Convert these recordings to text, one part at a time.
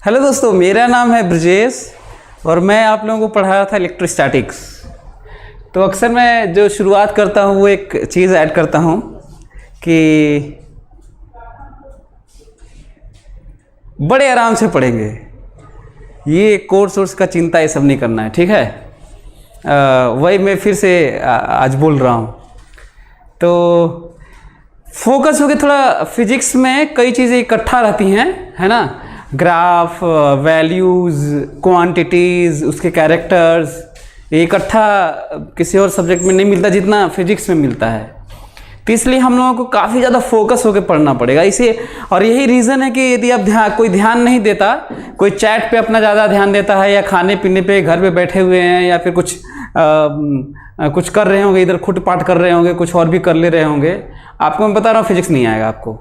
Hello दोस्तों, मेरा नाम है ब्रजेश और मैं आप लोगों को पढ़ा रहा था इलेक्ट्रोस्टैटिक्स। तो अक्सर मैं जो शुरुआत करता हूँ वो एक चीज़ ऐड करता हूँ कि बड़े आराम से पढ़ेंगे, ये कोर्स का चिंता ये सब नहीं करना है, ठीक है। वही मैं फिर से आज बोल रहा हूँ। तो फोकस हो के थोड़ा फिजिक्स में कई चीज़ें इकट्ठा रहती हैं, है ना। ग्राफ, वैल्यूज़, क्वांटिटीज़, उसके कैरेक्टर्स, ये इकट्ठा किसी और सब्जेक्ट में नहीं मिलता जितना फिजिक्स में मिलता है। तो इसलिए हम लोगों को काफ़ी ज़्यादा फोकस होकर पढ़ना पड़ेगा इसे। और यही रीज़न है कि यदि आप कोई ध्यान नहीं देता, कोई चैट पे अपना ज़्यादा ध्यान देता है या खाने पीने पे घर पे बैठे हुए हैं या फिर कुछ कर रहे होंगे, इधर खुटपाट कर रहे होंगे, कुछ और भी कर ले रहे होंगे, आपको मैं बता रहा हूँ फिजिक्स नहीं आएगा आपको।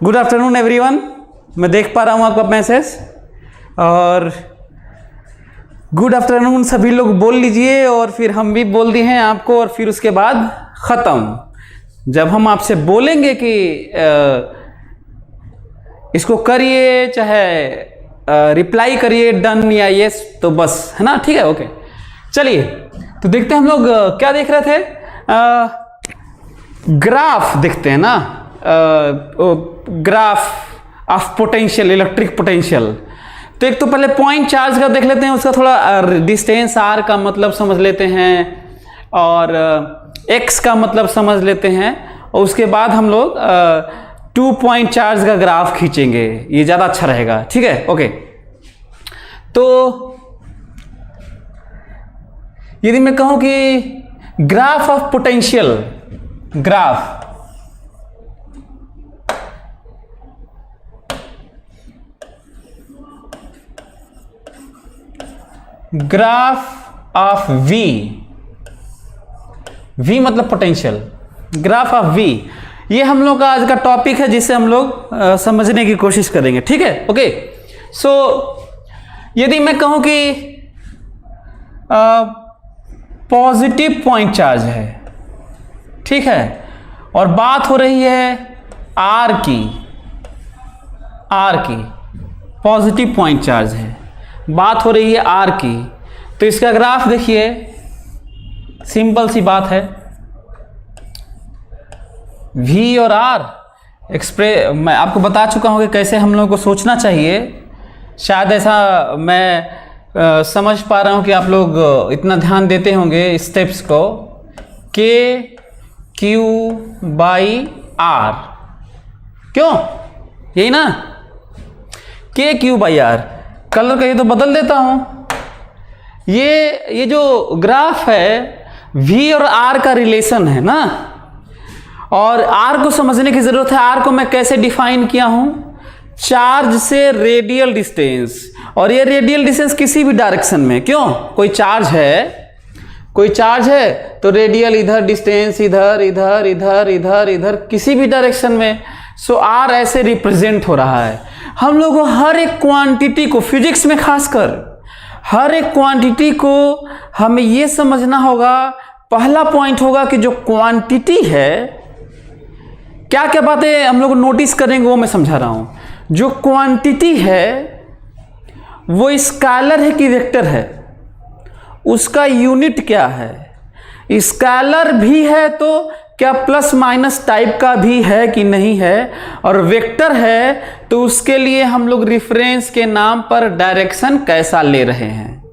गुड आफ्टरनून एवरीवन, मैं देख पा रहा हूँ आपका मैसेज। और गुड आफ्टरनून सभी लोग बोल लीजिए और फिर हम भी बोल दिए हैं आपको। और फिर उसके बाद ख़त्म। जब हम आपसे बोलेंगे कि इसको करिए, चाहे रिप्लाई करिए डन या यस, तो बस, है ना, ठीक है, ओके। चलिए तो देखते हैं हम लोग क्या देख रहे थे। ग्राफ देखते हैं ना, graph of potential, electric potential. तो एक तो पहले पॉइंट चार्ज का देख लेते हैं, उसका थोड़ा डिस्टेंस आर का मतलब समझ लेते हैं और एक्स का मतलब समझ लेते हैं। और उसके बाद हम लोग 2 पॉइंट चार्ज का ग्राफ खींचेंगे, ये ज़्यादा अच्छा रहेगा, ठीक है, ओके। तो यदि मैं कहूं कि graph of potential, graph of V, V मतलब पोटेंशियल, ग्राफ ऑफ V, ये हम लोग का आज का टॉपिक है जिसे हम लोग समझने की कोशिश करेंगे, ठीक है, ओके। सो यदि मैं कहूं कि पॉजिटिव पॉइंट चार्ज है, ठीक है, और बात हो रही है R की, पॉजिटिव पॉइंट चार्ज है, बात हो रही है R की। तो इसका ग्राफ देखिए, सिंपल सी बात है, V और R मैं आपको बता चुका हूं कि कैसे हम लोगों को सोचना चाहिए। शायद ऐसा मैं समझ पा रहा हूं कि आप लोग इतना ध्यान देते होंगे स्टेप्स को। Q/R, क्यों, यही ना, Q/R। कलर का ये तो बदल देता हूं। ये जो ग्राफ है V और R का रिलेशन है ना, और R को समझने की जरूरत है। R को मैं कैसे डिफाइन किया हूं, चार्ज से रेडियल डिस्टेंस। और ये रेडियल डिस्टेंस किसी भी डायरेक्शन में, क्यों, कोई चार्ज है तो रेडियल इधर डिस्टेंस, इधर इधर इधर इधर इधर, किसी भी डायरेक्शन में। सो R ऐसे रिप्रेजेंट हो रहा है। हम लोग को हर एक क्वांटिटी को, फिजिक्स में खासकर हर एक क्वांटिटी को हमें ये समझना होगा। पहला पॉइंट होगा कि जो क्वांटिटी है, क्या क्या बातें हम लोग नोटिस करेंगे वो मैं समझा रहा हूं। जो क्वांटिटी है वो स्केलर है कि वेक्टर है, उसका यूनिट क्या है। स्केलर भी है तो क्या प्लस माइनस टाइप का भी है कि नहीं है, और वेक्टर है तो उसके लिए हम लोग रेफरेंस के नाम पर डायरेक्शन कैसा ले रहे हैं।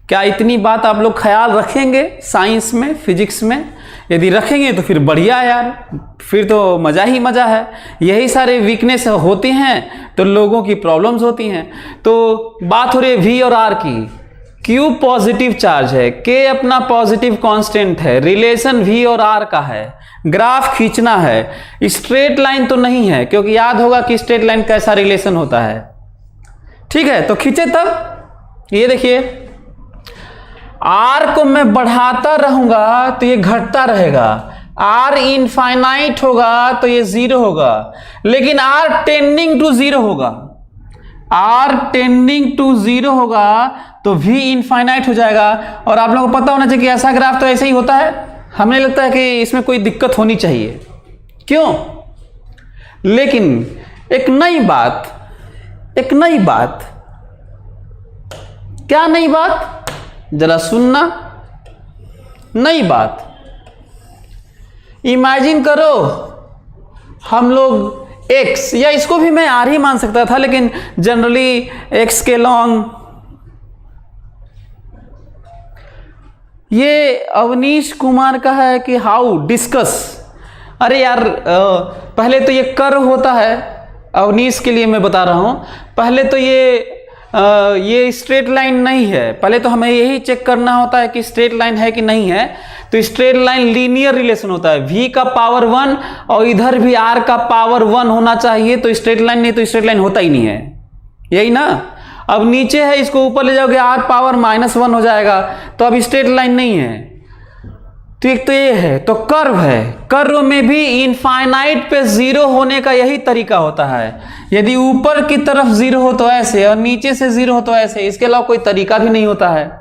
क्या इतनी बात आप लोग ख्याल रखेंगे साइंस में, फिजिक्स में? यदि रखेंगे तो फिर बढ़िया यार, फिर तो मज़ा ही मज़ा है। यही सारे वीकनेस होती हैं तो लोगों की प्रॉब्लम्स होती हैं। तो बात हो रही है V और R की। Q पॉजिटिव चार्ज है, K अपना पॉजिटिव कांस्टेंट है, रिलेशन V और R का है, ग्राफ खींचना है। स्ट्रेट लाइन तो नहीं है, क्योंकि याद होगा कि स्ट्रेट लाइन कैसा रिलेशन होता है, ठीक है। तो खींचे तब ये देखिए, R को मैं बढ़ाता रहूंगा तो ये घटता रहेगा, R इनफाइनाइट होगा तो ये 0 होगा, लेकिन R टेंडिंग टू 0 होगा, R टेंडिंग टू 0 होगा तो V इनफाइनाइट हो जाएगा। और आप लोगों को पता होना चाहिए कि ऐसा ग्राफ तो ऐसे ही होता है। हमें लगता है कि इसमें कोई दिक्कत होनी चाहिए, क्यों? लेकिन एक नई बात, एक नई बात। क्या नई बात? जरा सुनना। नई बात, इमेजिन करो हम लोग x, या इसको भी मैं r ही मान सकता था, लेकिन जनरली x के लॉन्ग, ये अवनीश कुमार का है कि हाउ डिस्कस। अरे यार पहले तो ये कर्व होता है, अवनीश के लिए मैं बता रहा हूं। पहले तो ये स्ट्रेट लाइन नहीं है, पहले तो हमें यही चेक करना होता है कि स्ट्रेट लाइन है कि नहीं है। तो स्ट्रेट लाइन लीनियर रिलेशन होता है, v का पावर 1 और इधर भी r का पावर 1 होना चाहिए तो स्ट्रेट लाइन, नहीं तो स्ट्रेट लाइन होता ही नहीं है, यही ना। अब नीचे है, इसको ऊपर ले जाओगे r पावर -1 हो जाएगा, तो अब स्ट्रेट लाइन नहीं है। ठीक, तो ये है, तो कर्व है। कर्व में भी इनफाइनाइट पे जीरो होने का यही तरीका होता है। यदि ऊपर की तरफ जीरो हो तो ऐसे, और नीचे से जीरो हो तो ऐसे, इसके अलावा कोई तरीका भी नहीं होता है।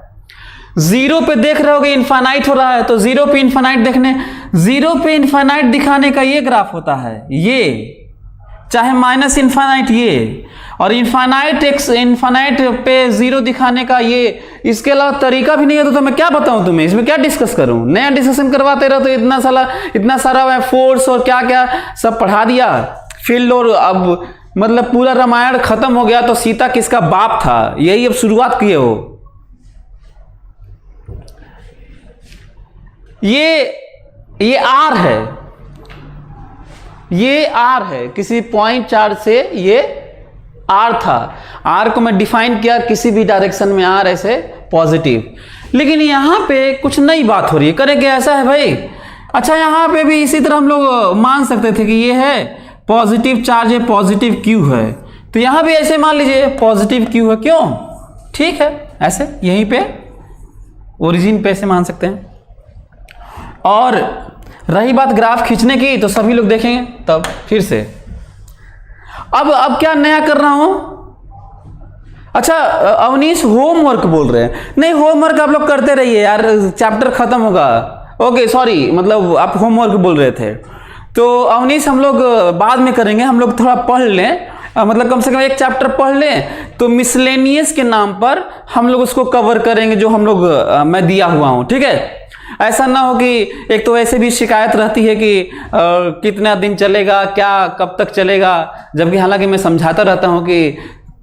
जीरो पे देख रहे होगे इनफाइनाइट हो रहा है, तो जीरो पे इनफाइनाइट देखने, जीरो पे इनफाइनाइट दिखाने का ये ग्राफ होता है, ये चाहे माइनस इनफाइनाइट ये, और इनफाइनाइट पे जीरो दिखाने का ये। इसके अलावा तरीका भी नहीं है, तो मैं क्या बताऊं तुम्हें, इसमें क्या डिस्कस करूं? नया डिस्कशन करवाते रहो तो इतना सारा मैं फोर्स और क्या क्या सब पढ़ा दिया, फील्ड, और अब मतलब पूरा रामायण खत्म हो गया तो सीता किसका बाप था, यही अब शुरुआत किए हो। ये आर है, ये आर है, किसी पॉइंट चार्ज से ये आर था। आर को मैं डिफाइन किया किसी भी डायरेक्शन में आर ऐसे पॉजिटिव। लेकिन यहां पे कुछ नई बात हो रही है, करें क्या ऐसा है भाई? अच्छा, यहां पे भी इसी तरह हम लोग मान सकते थे कि ये है पॉजिटिव चार्ज है, पॉजिटिव क्यू है, तो यहां भी ऐसे मान लीजिए पॉजिटिव क्यू है। क्यों? ठीक है, ऐसे यहीं पे ओरिजिन पे ऐसे मान सकते हैं। और रही बात ग्राफ खींचने की, तो सभी लोग देखेंगे तब फिर से। अब क्या नया कर रहा हूं? अच्छा, अवनीश होमवर्क बोल रहे हैं। नहीं, होमवर्क आप लोग करते रहिए यार, चैप्टर खत्म होगा। ओके सॉरी, मतलब आप होमवर्क बोल रहे थे। तो अवनीश हम लोग बाद में करेंगे, हम लोग थोड़ा पढ़ लें, मतलब कम से कम एक चैप्टर पढ़ लें, तो मिसलेनियस के नाम पर हम लोग उसको कवर करेंगे, जो हम लोग मैं दिया हुआ हूं। ठीक है, ऐसा ना हो कि एक तो ऐसे भी शिकायत रहती है कि कितना दिन चलेगा, क्या कब तक चलेगा, जबकि हालांकि मैं समझाता रहता हूं कि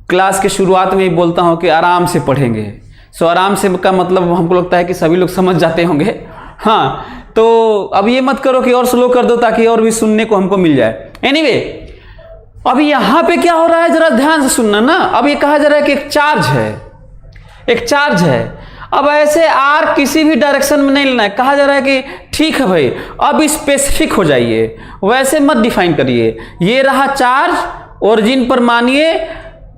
क्लास के शुरुआत में ही बोलता हूं कि आराम से पढ़ेंगे। सो आराम से का मतलब हमको लगता है कि सभी लोग समझ जाते होंगे। हाँ, तो अब ये मत करो कि और स्लो कर दो ताकि और भी सुनने को हमको मिल जाए। एनीवे, अब यहां पे क्या हो रहा है जरा ध्यान से सुनना ना। अब ये कहा जा रहा है कि एक चार्ज है, एक चार्ज है। अब ऐसे आर किसी भी डायरेक्शन में नहीं लेना है। कहा जा रहा है कि ठीक है भाई, अब स्पेसिफिक हो जाइए, वैसे मत डिफाइन करिए। ये रहा चार्ज, ओरिजिन पर मानिए,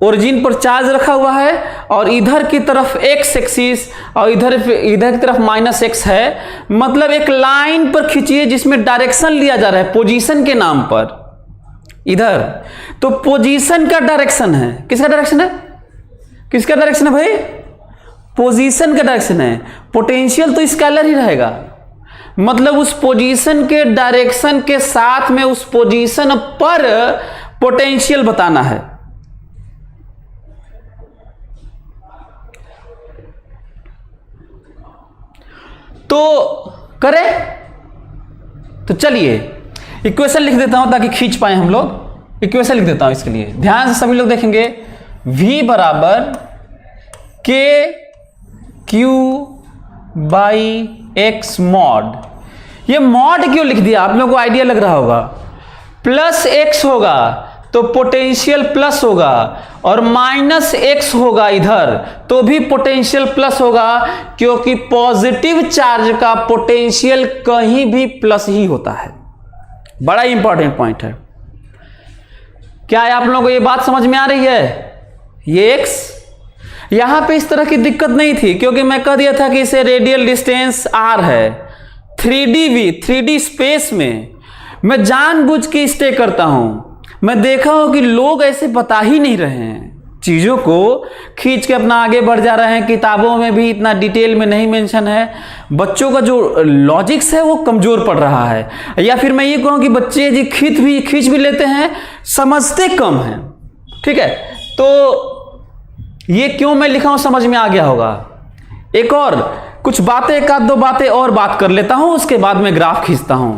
ओरिजिन पर चार्ज रखा हुआ है, और इधर की तरफ एक्स एक्सिस और इधर की तरफ -x है। मतलब एक लाइन पर खींचिए जिसमें डायरेक्शन लिया जा रहा है पोजीशन के नाम पर। इधर तो पोजीशन का डायरेक्शन है, किसका डायरेक्शन है? किसका डायरेक्शन है भाई? पोजीशन का डायरेक्शन है। पोटेंशियल तो स्केलर ही रहेगा, मतलब उस पोजीशन के डायरेक्शन के साथ में उस पोजीशन पर पोटेंशियल बताना है। तो करें, तो चलिए इक्वेशन लिख देता हूं ताकि खींच पाए हम लोग। इक्वेशन लिख देता हूं, इसके लिए ध्यान से सभी लोग देखेंगे। v बराबर k Q by x mod. ये मॉड क्यों लिख दिया आप लोगों को आइडिया लग रहा होगा। प्लस x होगा तो पोटेंशियल प्लस होगा, और -x होगा इधर तो भी पोटेंशियल प्लस होगा, क्योंकि पॉजिटिव चार्ज का पोटेंशियल कहीं भी प्लस ही होता है। बड़ा इंपॉर्टेंट पॉइंट है। क्या आप लोगों को ये बात समझ में आ रही है? ये x यहां पे इस तरह की दिक्कत नहीं थी, क्योंकि मैं कह दिया था कि इसे रेडियल डिस्टेंस r है। 3D स्पेस में मैं जानबूझ के स्टे करता हूं। मैं देखा हूं कि लोग ऐसे बता ही नहीं रहे हैं, चीजों को खींच के अपना आगे बढ़ जा रहे हैं। किताबों में भी इतना डिटेल में नहीं मेंशन है। बच्चों का जो लॉजिक्स है वो कमजोर पड़ रहा है, या फिर मैं ये कहूं कि बच्चे जी खींच भी लेते हैं, समझते कम हैं। ठीक है, तो ये क्यों मैं लिखा हूं समझ में आ गया होगा। एक और कुछ बातें, एक आध दो बातें और बात कर लेता हूं, उसके बाद में ग्राफ खींचता हूं।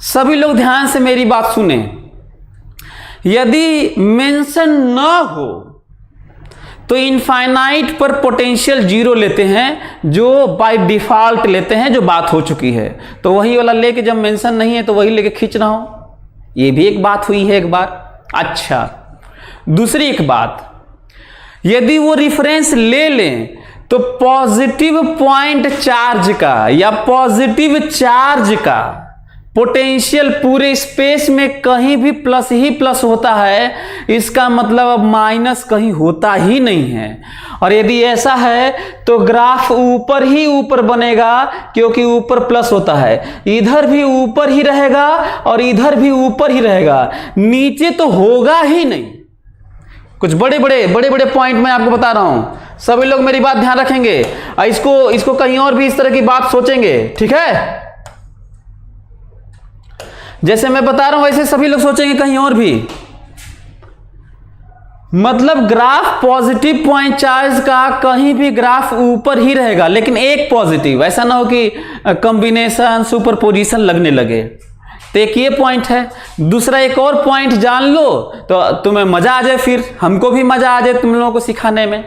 सभी लोग ध्यान से मेरी बात सुने। यदि मेंशन न हो तो इनफाइनाइट पर पोटेंशियल जीरो लेते हैं, जो बाय डिफॉल्ट लेते हैं, जो बात हो चुकी है। तो वही वाला लेके, जब मेंशन नहीं है तो वही लेके खींच रहा हूं। ये भी एक बात हुई है एक बार। अच्छा, दूसरी एक बात, यदि वो रिफरेंस ले लें तो पॉजिटिव पॉइंट चार्ज का या पॉजिटिव चार्ज का पोटेंशियल पूरे स्पेस में कहीं भी प्लस ही प्लस होता है, इसका मतलब अब माइनस कहीं होता ही नहीं है। और यदि ऐसा है तो ग्राफ ऊपर ही ऊपर बनेगा, क्योंकि ऊपर प्लस होता है, इधर भी ऊपर ही रहेगा और इधर भी ऊपर ही रहेगा, नीचे तो होगा ही नहीं। कुछ बड़े बड़े पॉइंट मैं आपको बता रहा हूं, सभी लोग मेरी बात ध्यान रखेंगे और इसको कहीं और भी इस तरह की बात सोचेंगे, ठीक है। जैसे मैं बता रहा हूं वैसे सभी लोग सोचेंगे कहीं और भी। मतलब ग्राफ पॉजिटिव पॉइंट चार्ज का कहीं भी ग्राफ ऊपर ही रहेगा, लेकिन एक पॉजिटिव, ऐसा ना हो कि कॉम्बिनेशन सुपरपोजिशन लगने लगे। तो एक ये पॉइंट है। दूसरा एक और पॉइंट जान लो तो तुम्हें मजा आ जाए, फिर हमको भी मजा आ जाए तुम लोगों को सिखाने में।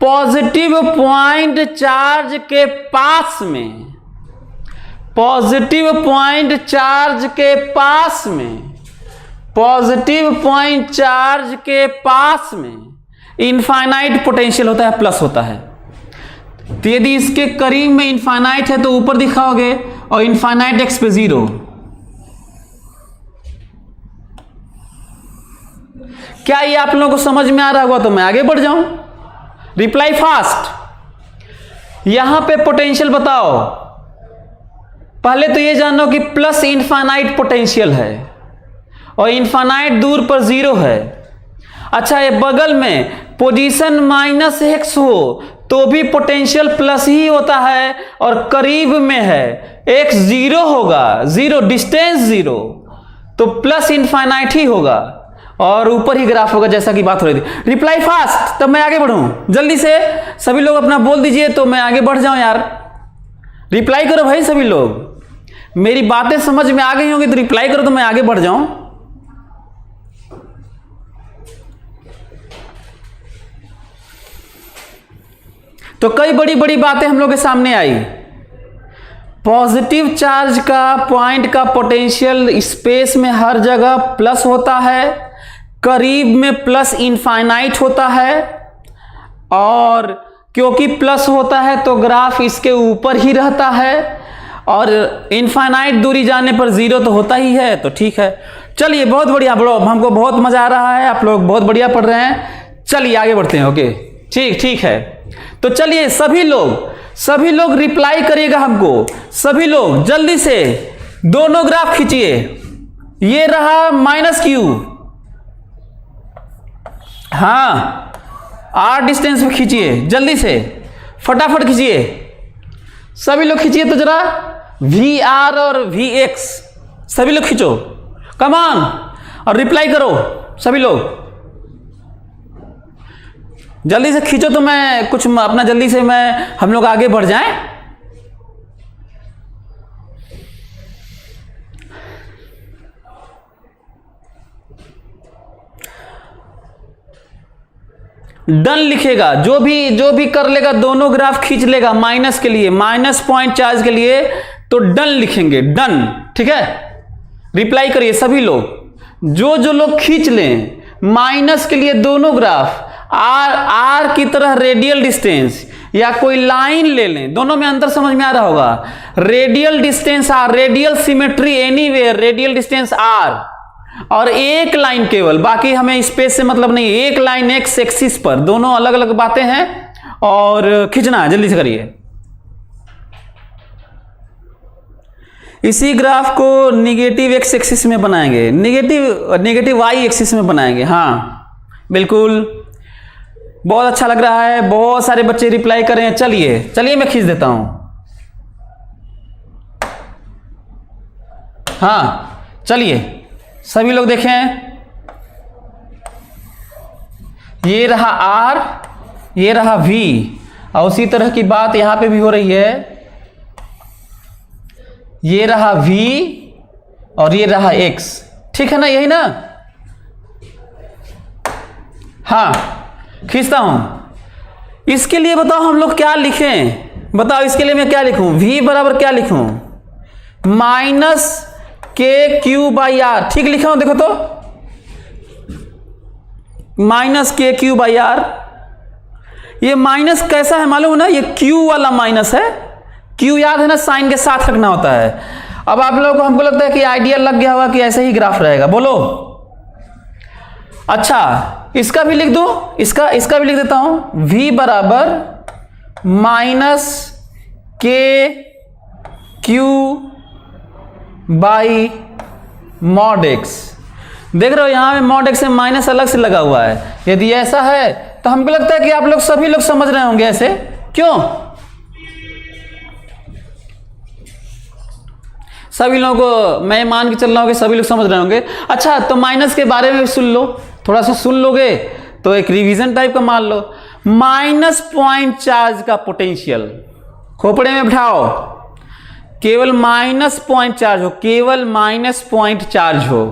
पॉजिटिव पॉइंट चार्ज के पास में, पॉजिटिव पॉइंट चार्ज के पास में, पॉजिटिव पॉइंट चार्ज के पास में इनफाइनाइट पोटेंशियल होता है, प्लस होता है। तो यदि इसके करीब में इनफाइनाइट है तो ऊपर दिखाओगे और इनफाइनाइट एक्स पे जीरो। क्या ये आप लोगों को समझ में आ रहा होगा? तो मैं आगे बढ़ जाऊं। Reply fast. यहां पे पोटेंशियल बताओ। पहले तो ये जानो कि प्लस इनफाइनाइट पोटेंशियल है और इनफाइनाइट दूर पर जीरो है। अच्छा, ये बगल में पोजीशन माइनस एक्स हो तो भी पोटेंशियल प्लस ही होता है, और करीब में है एक्स जीरो होगा, जीरो डिस्टेंस जीरो, तो प्लस इनफाइनाइट ही होगा और ऊपर ही ग्राफ होगा, जैसा कि बात हो रही थी। रिप्लाई फास्ट, तब मैं आगे बढ़ूं जल्दी से। सभी लोग अपना बोल दीजिए तो मैं आगे बढ़ जाऊं यार। रिप्लाई करो भाई सभी लोग, मेरी बातें समझ में आ गई होंगी तो रिप्लाई करो तो मैं आगे बढ़ जाऊं। तो कई बड़ी बड़ी बातें हम लोग के सामने आई। पॉजिटिव चार्ज का पॉइंट का पोटेंशियल स्पेस में हर जगह प्लस होता है, करीब में प्लस इनफाइनाइट होता है, और क्योंकि प्लस होता है तो ग्राफ इसके ऊपर ही रहता है, और इनफाइनाइट दूरी जाने पर जीरो तो होता ही है। तो ठीक है, चलिए बहुत बढ़िया, बड़ो हमको बहुत मजा आ रहा है, आप लोग बहुत बढ़िया पढ़ रहे हैं। चलिए आगे बढ़ते हैं। ओके, ठीक है। तो चलिए सभी लोग रिप्लाई करिएगा हमको, सभी लोग जल्दी से। दोनों ग्राफ खींचिए। ये रहा माइनस क्यू, हाँ, आर डिस्टेंस पे खींचिए जल्दी से, फटाफट खींचिए। सभी लोग खींचिए तो जरा, वी आर और वी एक्स सभी लोग खींचो, कम ऑन, और रिप्लाई करो सभी लोग जल्दी से खींचो। तो मैं कुछ अपना जल्दी से हम लोग आगे बढ़ जाएं। डन लिखेगा, जो भी कर लेगा, दोनों ग्राफ खींच लेगा माइनस के लिए, माइनस पॉइंट चार्ज के लिए, तो डन लिखेंगे, डन, ठीक है। रिप्लाई करिए सभी लोग, जो लोग खींच लें माइनस के लिए दोनों ग्राफ, आर की तरह रेडियल डिस्टेंस या कोई लाइन ले लें, दोनों में अंतर समझ में आ रहा होगा। Radial distance R, radial symmetry anywhere, radial distance R, और एक लाइन केवल, बाकी हमें स्पेस से मतलब नहीं, एक लाइन एक्स एक्सिस पर, दोनों अलग अलग बातें हैं और खींचना है, जल्दी से करिए। इसी ग्राफ को निगेटिव एक्स एक्सिस में बनाएंगे, निगेटिव वाई एक्सिस में बनाएंगे, हाँ बिल्कुल, बहुत अच्छा लग रहा है, बहुत सारे बच्चे रिप्लाई कर रहे हैं। चलिए मैं खींच देता हूं, हाँ चलिए सभी लोग देखें। ये रहा R, ये रहा V, और उसी तरह की बात यहां पे भी हो रही है। ये रहा V और ये रहा X, ठीक है ना, यही ना। हाँ, खींचता हूं। इसके लिए बताओ हम लोग क्या लिखें, बताओ इसके लिए मैं क्या लिखूं? V बराबर क्या लिखूं? माइनस के क्यू बाई आर, ठीक लिखा हूं, देखो तो, माइनस के क्यू बाई आर। ये माइनस कैसा है मालूम है ना, ये क्यू वाला माइनस है। क्यू याद है ना, साइन के साथ रखना होता है। अब आप लोगों को, हमको लगता है कि आइडिया लग गया होगा कि ऐसे ही ग्राफ रहेगा, बोलो। अच्छा, इसका भी लिख दो, इसका भी लिख देता हूं। v बराबर माइनस के क्यू बाई मॉड एक्स। देख रहे हो यहां में मॉड एक्स से माइनस अलग से लगा हुआ है। यदि ऐसा है तो हमको लगता है कि आप लोग सभी लोग समझ रहे होंगे ऐसे, क्यों? सभी लोगों को मैं मान के चल रहा हूं कि सभी लोग समझ रहे होंगे। अच्छा, तो माइनस के बारे में भी सुन लो, थोड़ा सा सुन लोगे तो एक रिवीजन टाइप का मान लो। माइनस पॉइंट चार्ज का पोटेंशियल खोपड़े में बिठाओ, केवल माइनस पॉइंट चार्ज हो, केवल माइनस पॉइंट चार्ज हो,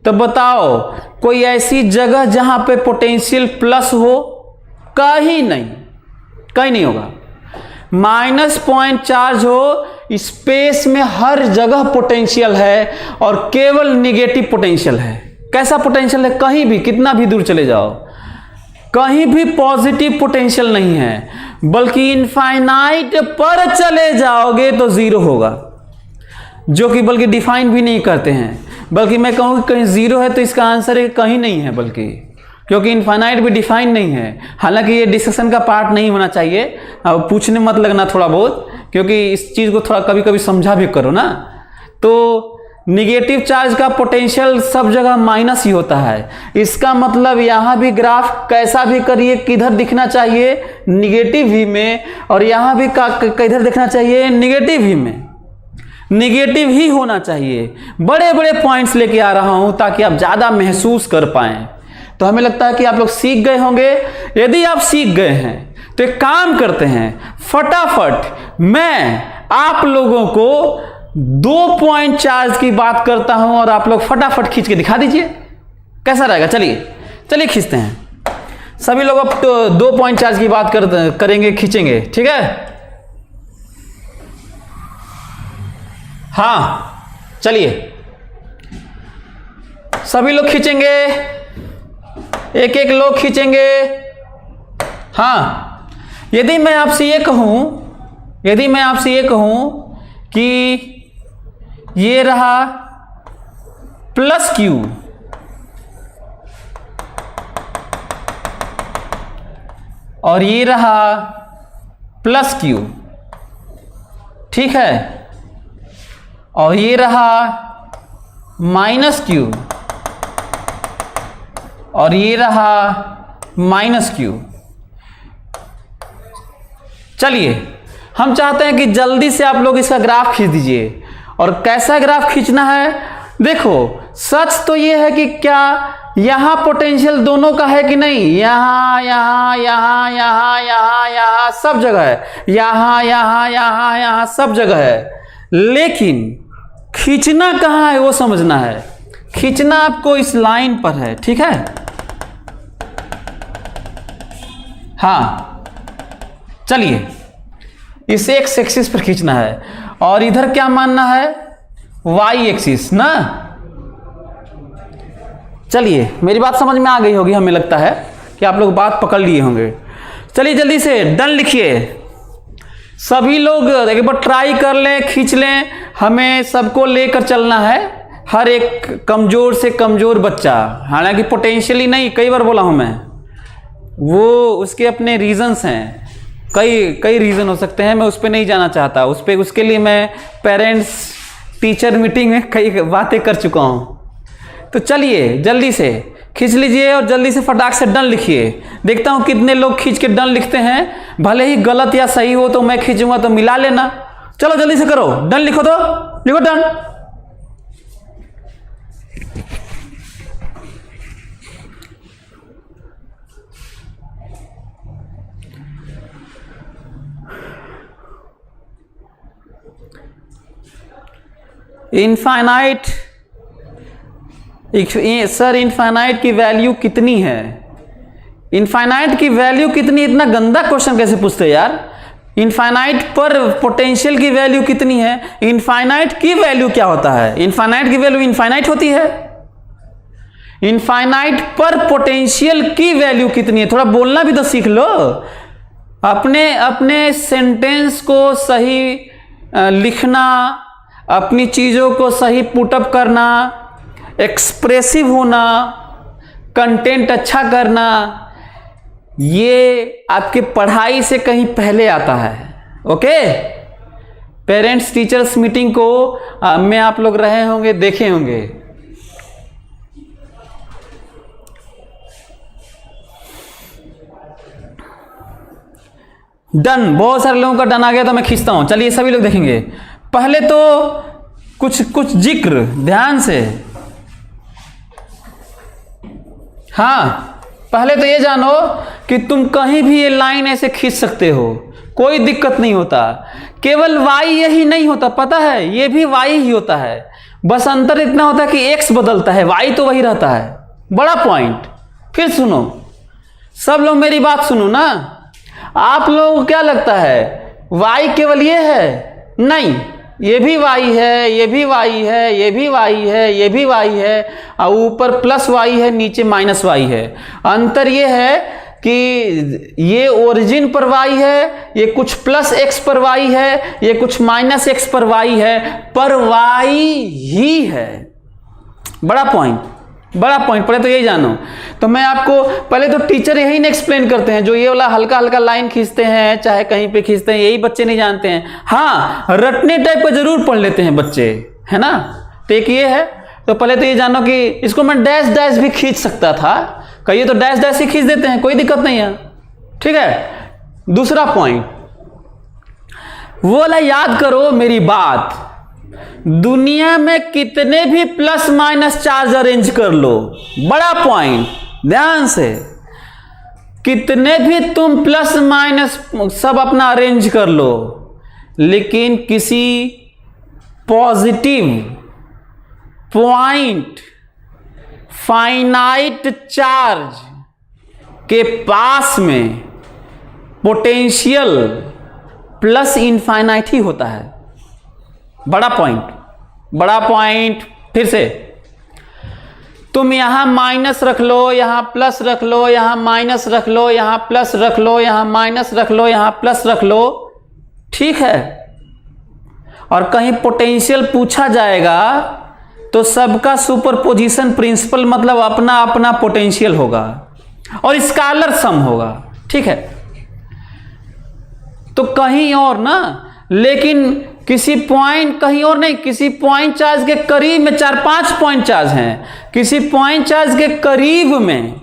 तो बताओ कोई ऐसी जगह जहां पे पोटेंशियल प्लस हो? कहीं नहीं, कहीं नहीं होगा। माइनस पॉइंट चार्ज हो, स्पेस में हर जगह पोटेंशियल है और केवल निगेटिव पोटेंशियल है। कैसा पोटेंशियल है? कहीं भी, कितना भी दूर चले जाओ, कहीं भी पॉजिटिव पोटेंशियल नहीं है, बल्कि इनफाइनाइट पर चले जाओगे तो जीरो होगा, जो कि बल्कि डिफाइन भी नहीं करते हैं। बल्कि मैं कहूँ कि कहीं जीरो है तो इसका आंसर है कहीं नहीं है, बल्कि क्योंकि इनफाइनाइट भी डिफाइन नहीं है। हालांकि ये डिस्कशन का पार्ट नहीं होना चाहिए, अब पूछने मत लगना थोड़ा बहुत, क्योंकि इस चीज़ को थोड़ा कभी कभी समझा भी करो ना। तो निगेटिव चार्ज का पोटेंशियल सब जगह माइनस ही होता है। इसका मतलब यहाँ भी ग्राफ कैसा भी करिए, किधर दिखना चाहिए? निगेटिव ही में, और यहाँ भी किधर दिखना चाहिए? निगेटिव ही में, निगेटिव ही होना चाहिए। बड़े बड़े पॉइंट्स लेके आ रहा हूं ताकि आप ज्यादा महसूस कर पाएं। तो हमें लगता है कि आप लोग सीख गए होंगे। यदि आप सीख गए हैं तो एक काम करते हैं, फटाफट मैं आप लोगों को 2 पॉइंट चार्ज की बात करता हूं और आप लोग फटाफट खींच के दिखा दीजिए, कैसा रहेगा? चलिए चलिए खींचते हैं। सभी लोग अब 2 पॉइंट चार्ज की बात करेंगे, खींचेंगे, ठीक है? हाँ, चलिए सभी लोग खींचेंगे, एक एक लोग खींचेंगे। हाँ, यदि मैं आपसे ये कहूं कि ये रहा प्लस क्यू और ये रहा प्लस क्यू, ठीक है, और ये रहा माइनस क्यू और ये रहा माइनस क्यू। चलिए, हम चाहते हैं कि जल्दी से आप लोग इसका ग्राफ खींच दीजिए। और कैसा ग्राफ खींचना है? देखो, सच तो ये है कि क्या यहां पोटेंशियल दोनों का है कि नहीं? यहां यहां यहां यहां यहां यहां सब जगह है, यहां यहां यहां यहां सब जगह है, लेकिन खींचना कहां है वो समझना है। खींचना आपको इस लाइन पर है, ठीक है? हाँ, चलिए इस एक्स एक्सिस पर खींचना है और इधर क्या मानना है? वाई एक्सिस ना। चलिए, मेरी बात समझ में आ गई होगी, हमें लगता है कि आप लोग बात पकड़ लिए होंगे। चलिए जल्दी से डन लिखिए। सभी लोग एक बार ट्राई कर लें, खींच लें। हमें सबको लेकर चलना है, हर एक कमजोर से कमजोर बच्चा, हालांकि पोटेंशियली नहीं, कई बार बोला हूं मैं, वो उसके अपने रीजंस हैं, कई रीजन हो सकते हैं, मैं उस पर नहीं जाना चाहता। उसके लिए मैं पेरेंट्स टीचर मीटिंग में कई बातें कर चुका हूं। तो चलिए जल्दी से खींच लीजिए और जल्दी से फटाक से डन लिखिए। देखता हूं कितने लोग खींच के डन लिखते हैं, भले ही गलत या सही हो तो मैं खींचूंगा तो मिला लेना। चलो जल्दी से करो, डन लिखो, तो लिखो डन। इनफाइनाइट, सर इनफाइनाइट की वैल्यू कितनी है? इनफाइनाइट की वैल्यू कितनी? इतना गंदा क्वेश्चन कैसे पूछते यार? इनफाइनाइट पर पोटेंशियल की वैल्यू कितनी है? इनफाइनाइट की वैल्यू क्या होता है? इनफाइनाइट की वैल्यू इनफाइनाइट होती है। इनफाइनाइट पर पोटेंशियल की वैल्यू कितनी है? थोड़ा बोलना भी तो सीख लो। अपने सेंटेंस को सही लिखना, अपनी चीज़ों को सही पुटअप करना, एक्सप्रेसिव होना, कंटेंट अच्छा करना, ये आपके पढ़ाई से कहीं पहले आता है। ओके, पेरेंट्स टीचर्स मीटिंग को में आप लोग रहे होंगे, देखे होंगे। डन, बहुत सारे लोगों का डन आ गया तो मैं खींचता हूं। चलिए सभी लोग देखेंगे। पहले तो कुछ जिक्र ध्यान से। हाँ, पहले तो ये जानो कि तुम कहीं भी ये लाइन ऐसे खींच सकते हो, कोई दिक्कत नहीं होता। केवल y यही नहीं होता, पता है, ये भी y ही होता है, बस अंतर इतना होता है कि x बदलता है, y तो वही रहता है। बड़ा पॉइंट। फिर सुनो, सब लोग मेरी बात सुनो ना। आप लोगों को क्या लगता है y केवल ये है? नहीं, ये भी y है, ये भी y है, ये भी y है, ये भी y है, और ऊपर प्लस y है, नीचे माइनस y है। अंतर ये है कि ये ओरिजिन पर y है, ये कुछ प्लस x पर y है, ये कुछ माइनस x पर y है, पर y ही है। बड़ा पॉइंट, बड़ा पॉइंट। पहले तो यही जानो। तो मैं आपको पहले तो टीचर यही ना एक्सप्लेन करते हैं, जो ये वाला हल्का हल्का लाइन खींचते हैं, चाहे कहीं पे खींचते हैं, यही बच्चे नहीं जानते हैं। हाँ, रटने टाइप का जरूर पढ़ लेते हैं बच्चे, है ना। तो एक ये है। तो पहले तो ये जानो कि इसको मैं डैश डैश भी खींच सकता था, कहिए तो डैश डैश ही खींच देते हैं, कोई दिक्कत नहीं है। ठीक है। दूसरा पॉइंट वो वाला याद करो मेरी बात, दुनिया में कितने भी प्लस माइनस चार्ज अरेंज कर लो, बड़ा पॉइंट, ध्यान से, कितने भी तुम प्लस माइनस सब अपना अरेंज कर लो, लेकिन किसी पॉजिटिव पॉइंट फाइनाइट चार्ज के पास में पोटेंशियल प्लस इनफाइनाइट ही होता है। बड़ा पॉइंट, बड़ा पॉइंट। फिर से तुम यहां माइनस रख लो, यहां प्लस रख लो, यहां माइनस रख लो, यहां प्लस रख लो, यहां माइनस रख लो, यहां प्लस रख लो, ठीक है। और कहीं पोटेंशियल पूछा जाएगा तो सबका सुपरपोजिशन प्रिंसिपल, मतलब अपना अपना पोटेंशियल होगा और स्केलर सम होगा, ठीक है। तो कहीं और ना, लेकिन किसी पॉइंट कहीं और नहीं, किसी पॉइंट चार्ज के करीब में 4-5 पॉइंट चार्ज हैं, किसी पॉइंट चार्ज के करीब में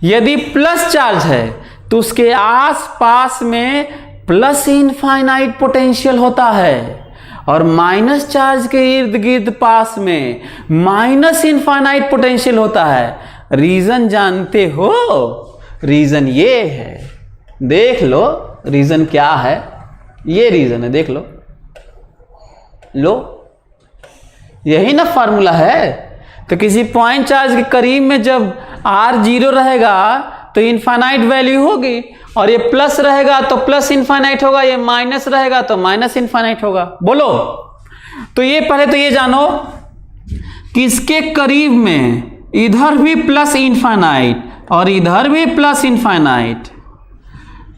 यदि प्लस चार्ज है तो उसके आसपास में प्लस इनफाइनाइट पोटेंशियल होता है, और माइनस चार्ज के इर्द गिर्द पास में माइनस इनफाइनाइट पोटेंशियल होता है। रीजन जानते हो? रीजन ये है, देख लो रीजन क्या है। ये रीजन है, देख लो, यही ना फार्मूला है। तो किसी पॉइंट चार्ज के करीब में जब r 0 रहेगा तो इनफाइनाइट वैल्यू होगी, और ये प्लस रहेगा तो प्लस इनफाइनाइट होगा, ये माइनस रहेगा तो माइनस इनफाइनाइट होगा। बोलो। तो ये पहले तो ये जानो कि इसके करीब में इधर भी प्लस इनफाइनाइट और इधर भी प्लस इनफाइनाइट,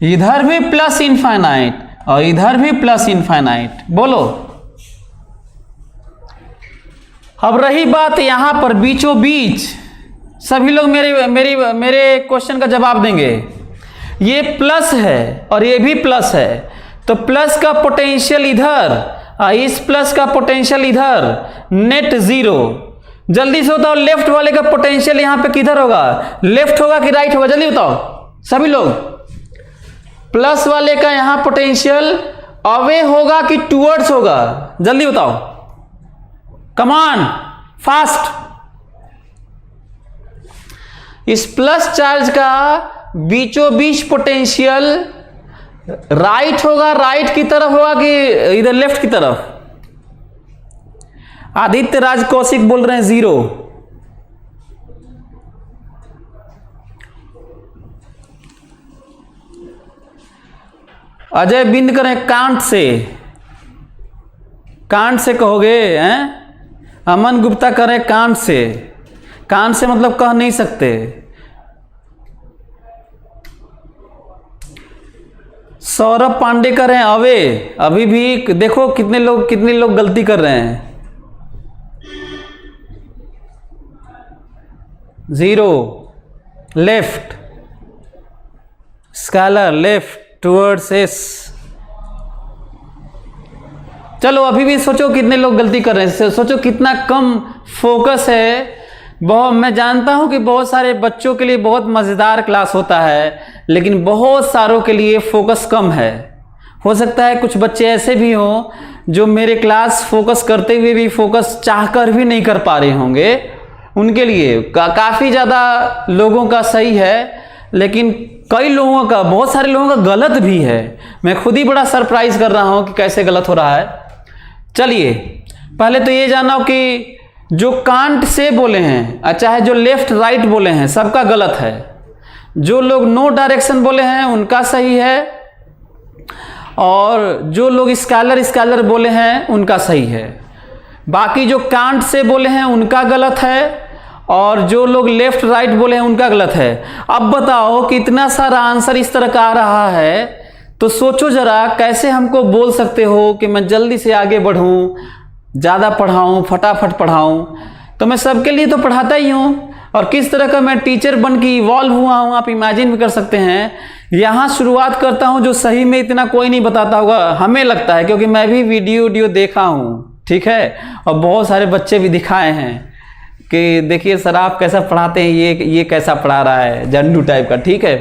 इधर भी प्लस इनफाइनाइट और इधर भी प्लस इनफाइनाइट। बोलो। अब रही बात यहां पर बीचों बीच, सभी लोग मेरे क्वेश्चन का जवाब देंगे। ये प्लस है और ये भी प्लस है, तो प्लस का पोटेंशियल इधर, इस प्लस का पोटेंशियल इधर, नेट 0। जल्दी से बताओ, लेफ्ट वाले का पोटेंशियल यहां पे किधर होगा? लेफ्ट होगा कि राइट होगा? जल्दी बताओ सभी लोग। प्लस वाले का यहां पोटेंशियल अवे होगा कि टुवर्ड्स होगा? जल्दी बताओ, कमान फास्ट। इस प्लस चार्ज का बीचों बीच पोटेंशियल राइट होगा, राइट की तरफ होगा कि इधर लेफ्ट की तरफ? आदित्य राज कौशिक बोल रहे हैं 0। अजय बिंद करें कांट से कहोगे हैं? अमन गुप्ता करें कांट से मतलब कह नहीं सकते। सौरभ पांडे कर रहे हैं अवे। अभी भी देखो कितने लोग गलती कर रहे हैं। 0 left, scalar left towards S. चलो अभी भी सोचो कितने लोग गलती कर रहे हैं, सोचो कितना कम फोकस है। मैं जानता हूं कि बहुत सारे बच्चों के लिए बहुत मज़ेदार क्लास होता है, लेकिन बहुत सारों के लिए फोकस कम है। हो सकता है कुछ बच्चे ऐसे भी हों जो मेरे क्लास फोकस करते हुए भी फोकस चाहकर भी नहीं कर पा रहे होंगे। उनके लिए काफ़ी ज़्यादा लोगों का सही है, लेकिन कई लोगों का, बहुत सारे लोगों का गलत भी है। मैं खुद ही बड़ा सरप्राइज कर रहा हूं कि कैसे गलत हो रहा है। चलिए पहले तो ये जानो कि जो कांट से बोले हैं, चाहे जो लेफ्ट राइट बोले हैं, सबका गलत है। जो लोग नो डायरेक्शन बोले हैं उनका सही है, और जो लोग स्कैलर बोले हैं उनका सही है। बाकी जो कांट से बोले हैं उनका गलत है, और जो लोग लेफ्ट राइट बोले हैं उनका गलत है। अब बताओ कि इतना सारा आंसर इस तरह का आ रहा है, तो सोचो जरा कैसे हमको बोल सकते हो कि मैं जल्दी से आगे बढ़ूं, ज़्यादा पढ़ाऊं, फटाफट पढ़ाऊं। तो मैं सबके लिए तो पढ़ाता ही हूं, और किस तरह का मैं टीचर बन के इवॉल्व हुआ हूं आप इमेजिन भी कर सकते हैं। यहाँ शुरुआत करता हूं जो सही में इतना कोई नहीं बताता होगा, हमें लगता है, क्योंकि मैं भी वीडियो देखा हूँ, ठीक है, और बहुत सारे बच्चे भी दिखाए हैं कि देखिए सर आप कैसा पढ़ाते हैं, ये कैसा पढ़ा रहा है, जंडू टाइप का, ठीक है।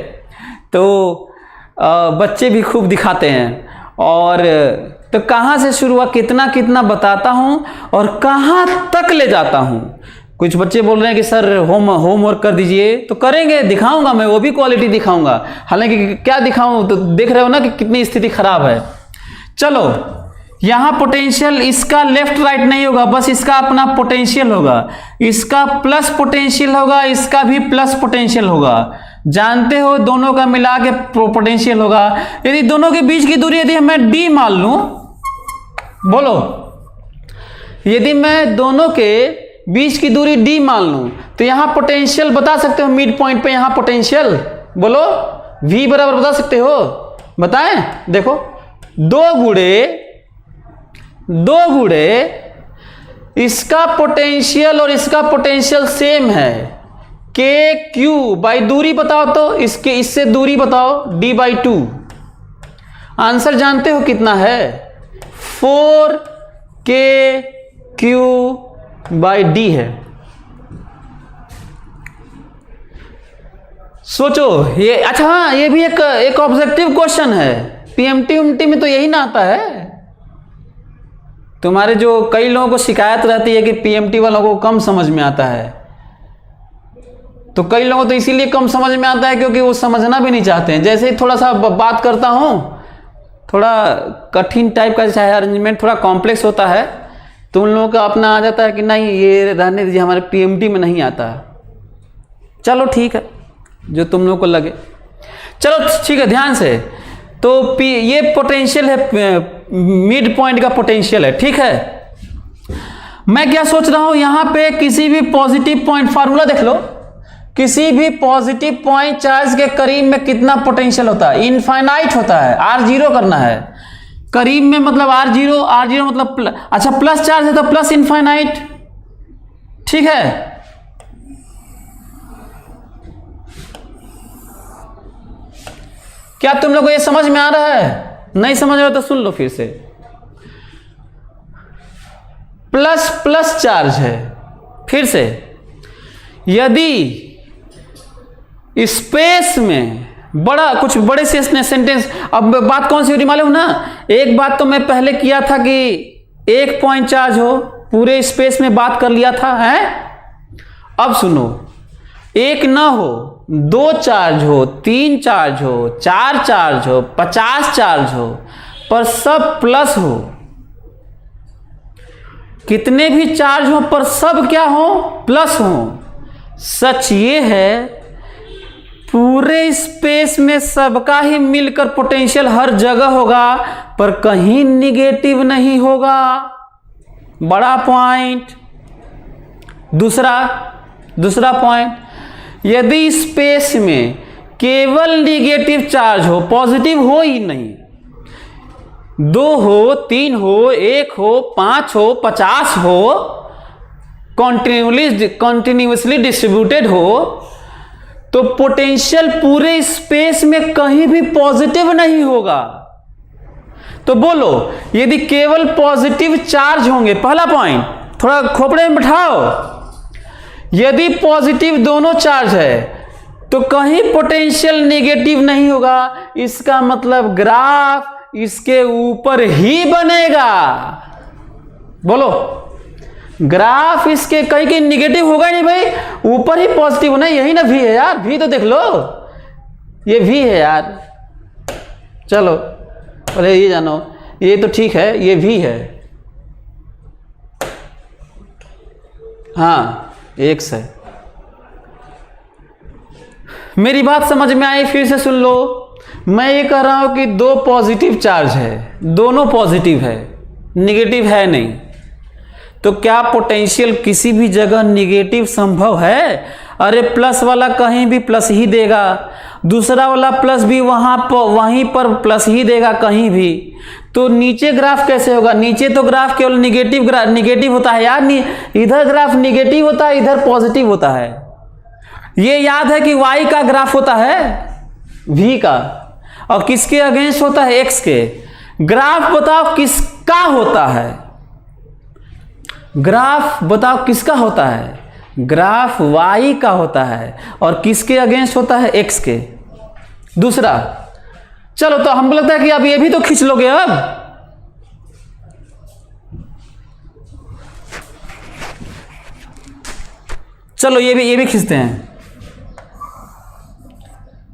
तो बच्चे भी खूब दिखाते हैं। और तो कहाँ से शुरू हुआ, कितना बताता हूँ और कहाँ तक ले जाता हूँ। कुछ बच्चे बोल रहे हैं कि सर होमवर्क कर दीजिए, तो करेंगे, दिखाऊंगा मैं, वो भी क्वालिटी दिखाऊंगा। हालांकि क्या दिखाऊं, तो देख रहे हो ना कि कितनी स्थिति खराब है। चलो यहाँ पोटेंशियल इसका लेफ्ट राइट नहीं होगा, बस इसका अपना पोटेंशियल होगा। इसका प्लस पोटेंशियल होगा, इसका भी प्लस पोटेंशियल होगा। जानते हो दोनों का मिला के पोटेंशियल होगा। यदि दोनों के बीच की दूरी यदि मैं d मान लूं, बोलो, यदि मैं दोनों के बीच की दूरी d मान लूं, तो यहां पोटेंशियल बता सकते हो मिड पॉइंट पे, यहां पोटेंशियल बोलो v बराबर बता सकते हो, बताएं। देखो 2 गुणे इसका पोटेंशियल और इसका पोटेंशियल सेम है, के क्यू बाई दूरी बताओ, तो इससे दूरी बताओ d/2। आंसर जानते हो कितना है, 4kq/d है। सोचो ये, अच्छा हाँ, ये भी एक ऑब्जेक्टिव क्वेश्चन है। पीएमटी में तो यही ना आता है। तुम्हारे जो कई लोगों को शिकायत रहती है कि पीएमटी वालों को कम समझ में आता है, तो कई लोगों को तो इसीलिए कम समझ में आता है क्योंकि वो समझना भी नहीं चाहते हैं। जैसे ही थोड़ा सा बात करता हूँ, थोड़ा कठिन टाइप का चाहे अरेंजमेंट थोड़ा कॉम्प्लेक्स होता है, तो उन लोगों का अपना आ जाता है कि नहीं ये रहने दीजिए, हमारे पीएमटी में नहीं आता है। चलो ठीक है, जो तुम लोगों को लगे। चलो ठीक है, ध्यान से। तो ये पोटेंशियल है, मिड पॉइंट का पोटेंशियल है, ठीक है। मैं क्या सोच रहा हूं, यहां पे किसी भी पॉजिटिव पॉइंट, फार्मूला देख लो, किसी भी पॉजिटिव पॉइंट चार्ज के करीब में कितना पोटेंशियल होता है, इनफाइनाइट होता है। R0 करना है करीब में, मतलब R0 मतलब अच्छा प्लस चार्ज है तो प्लस इनफाइनाइट, ठीक है। क्या तुम लोग को ये समझ में आ रहा है? नहीं समझ रहे हो तो सुन लो फिर से। प्लस चार्ज है। फिर से, यदि स्पेस में कुछ बड़े से सेंटेंस, अब बात कौन सी हो रही मालूम ना, एक बात तो मैं पहले किया था कि 1 पॉइंट चार्ज हो, पूरे स्पेस में बात कर लिया था, है। अब सुनो, 1 ना हो, 2 चार्ज हो, 3 चार्ज हो, 4 चार्ज हो, 50 चार्ज हो, पर सब प्लस हो, कितने भी चार्ज हो पर सब क्या हो, प्लस हो। सच ये है पूरे स्पेस में सबका ही मिलकर पोटेंशियल हर जगह होगा पर कहीं निगेटिव नहीं होगा। बड़ा पॉइंट। दूसरा पॉइंट, यदि स्पेस में केवल निगेटिव चार्ज हो, पॉजिटिव हो ही नहीं, 2 हो, 3 हो, 1 हो, 5 हो, 50 हो, कंटिन्यूअसली डिस्ट्रीब्यूटेड हो, तो पोटेंशियल पूरे स्पेस में कहीं भी पॉजिटिव नहीं होगा। तो बोलो, यदि केवल पॉजिटिव चार्ज होंगे, पहला पॉइंट थोड़ा खोपड़े में बैठाओ, यदि पॉजिटिव दोनों चार्ज है तो कहीं पोटेंशियल नेगेटिव नहीं होगा। इसका मतलब ग्राफ इसके ऊपर ही बनेगा। बोलो, ग्राफ इसके कहीं निगेटिव होगा नहीं भाई, ऊपर ही पॉजिटिव होना, यही ना भी है यार, भी तो देख लो, ये भी है यार। चलो अरे ये जानो, ये तो ठीक है, ये भी है, हाँ एक्स है। मेरी बात समझ में आई? फिर से सुन लो, मैं ये कह रहा हूं कि 2 पॉजिटिव चार्ज है, दोनों पॉजिटिव है, निगेटिव है नहीं, तो क्या पोटेंशियल किसी भी जगह निगेटिव संभव है? अरे प्लस वाला कहीं भी प्लस ही देगा, दूसरा वाला प्लस भी वहीं पर प्लस ही देगा कहीं भी। तो नीचे ग्राफ कैसे होगा? नीचे तो ग्राफ केवल निगेटिव होता है यार, इधर ग्राफ निगेटिव होता है, इधर पॉजिटिव होता है। ये याद है कि y का ग्राफ होता है v का, और किसके अगेंस्ट होता है? x के। ग्राफ बताओ किसका होता है? ग्राफ बताओ किसका होता है? ग्राफ y का होता है, और किसके अगेंस्ट होता है? x के। दूसरा, चलो तो हमको लगता है कि अब ये भी तो खींच लोगे। अब चलो ये भी खींचते हैं।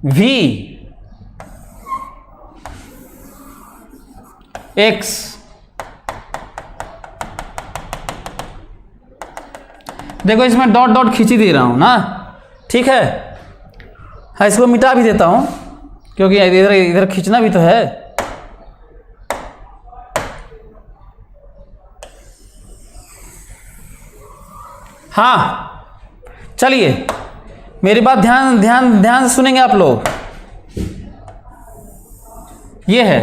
v x देखो, इसमें डॉट डॉट खींच ही दे रहा हूं ना, ठीक है। हाँ, इसको मिटा भी देता हूं क्योंकि इधर खींचना भी तो है। हाँ चलिए, मेरी बात ध्यान से सुनेंगे आप लोग। ये है,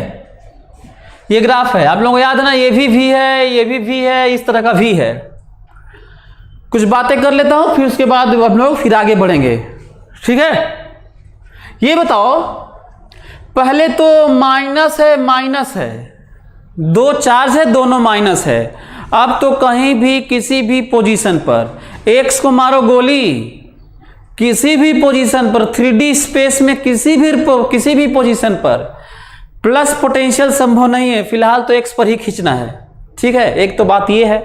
ये ग्राफ है, आप लोगों को याद है ना, ये भी v है, ये भी v है, इस तरह का v है। कुछ बातें कर लेता हूं, फिर उसके बाद हम लोग फिर आगे बढ़ेंगे, ठीक है। ये बताओ, पहले तो माइनस है, 2 चार्ज है, दोनों माइनस है। अब तो कहीं भी किसी भी पोजीशन पर x को मारो गोली, किसी भी पोजीशन पर 3D स्पेस में किसी भी पोजीशन पर प्लस पोटेंशियल संभव नहीं है। फिलहाल तो x पर ही खींचना है, ठीक है। एक तो बात ये है,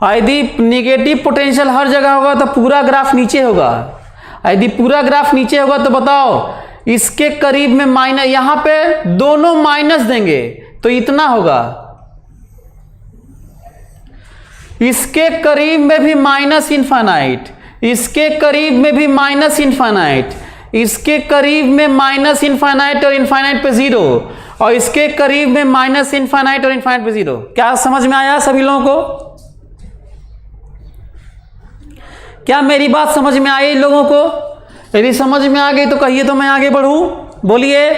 यदि निगेटिव पोटेंशियल हर जगह होगा तो पूरा ग्राफ नीचे होगा। यदि पूरा ग्राफ नीचे होगा तो बताओ, इसके करीब में माइनस, यहां पे दोनों माइनस देंगे तो इतना होगा, इसके करीब में भी माइनस इनफाइनाइट, इसके करीब में भी माइनस इनफाइनाइट, इसके करीब में माइनस इनफाइनाइट और इनफाइनाइट पे 0, और इसके करीब में माइनस इनफाइनाइट और इनफाइनाइट पे 0। क्या समझ में आया सभी लोगों को? क्या मेरी बात समझ में आई लोगों को? यदि समझ में आ गई तो कहिए तो मैं आगे बढ़ूं, बोलिए।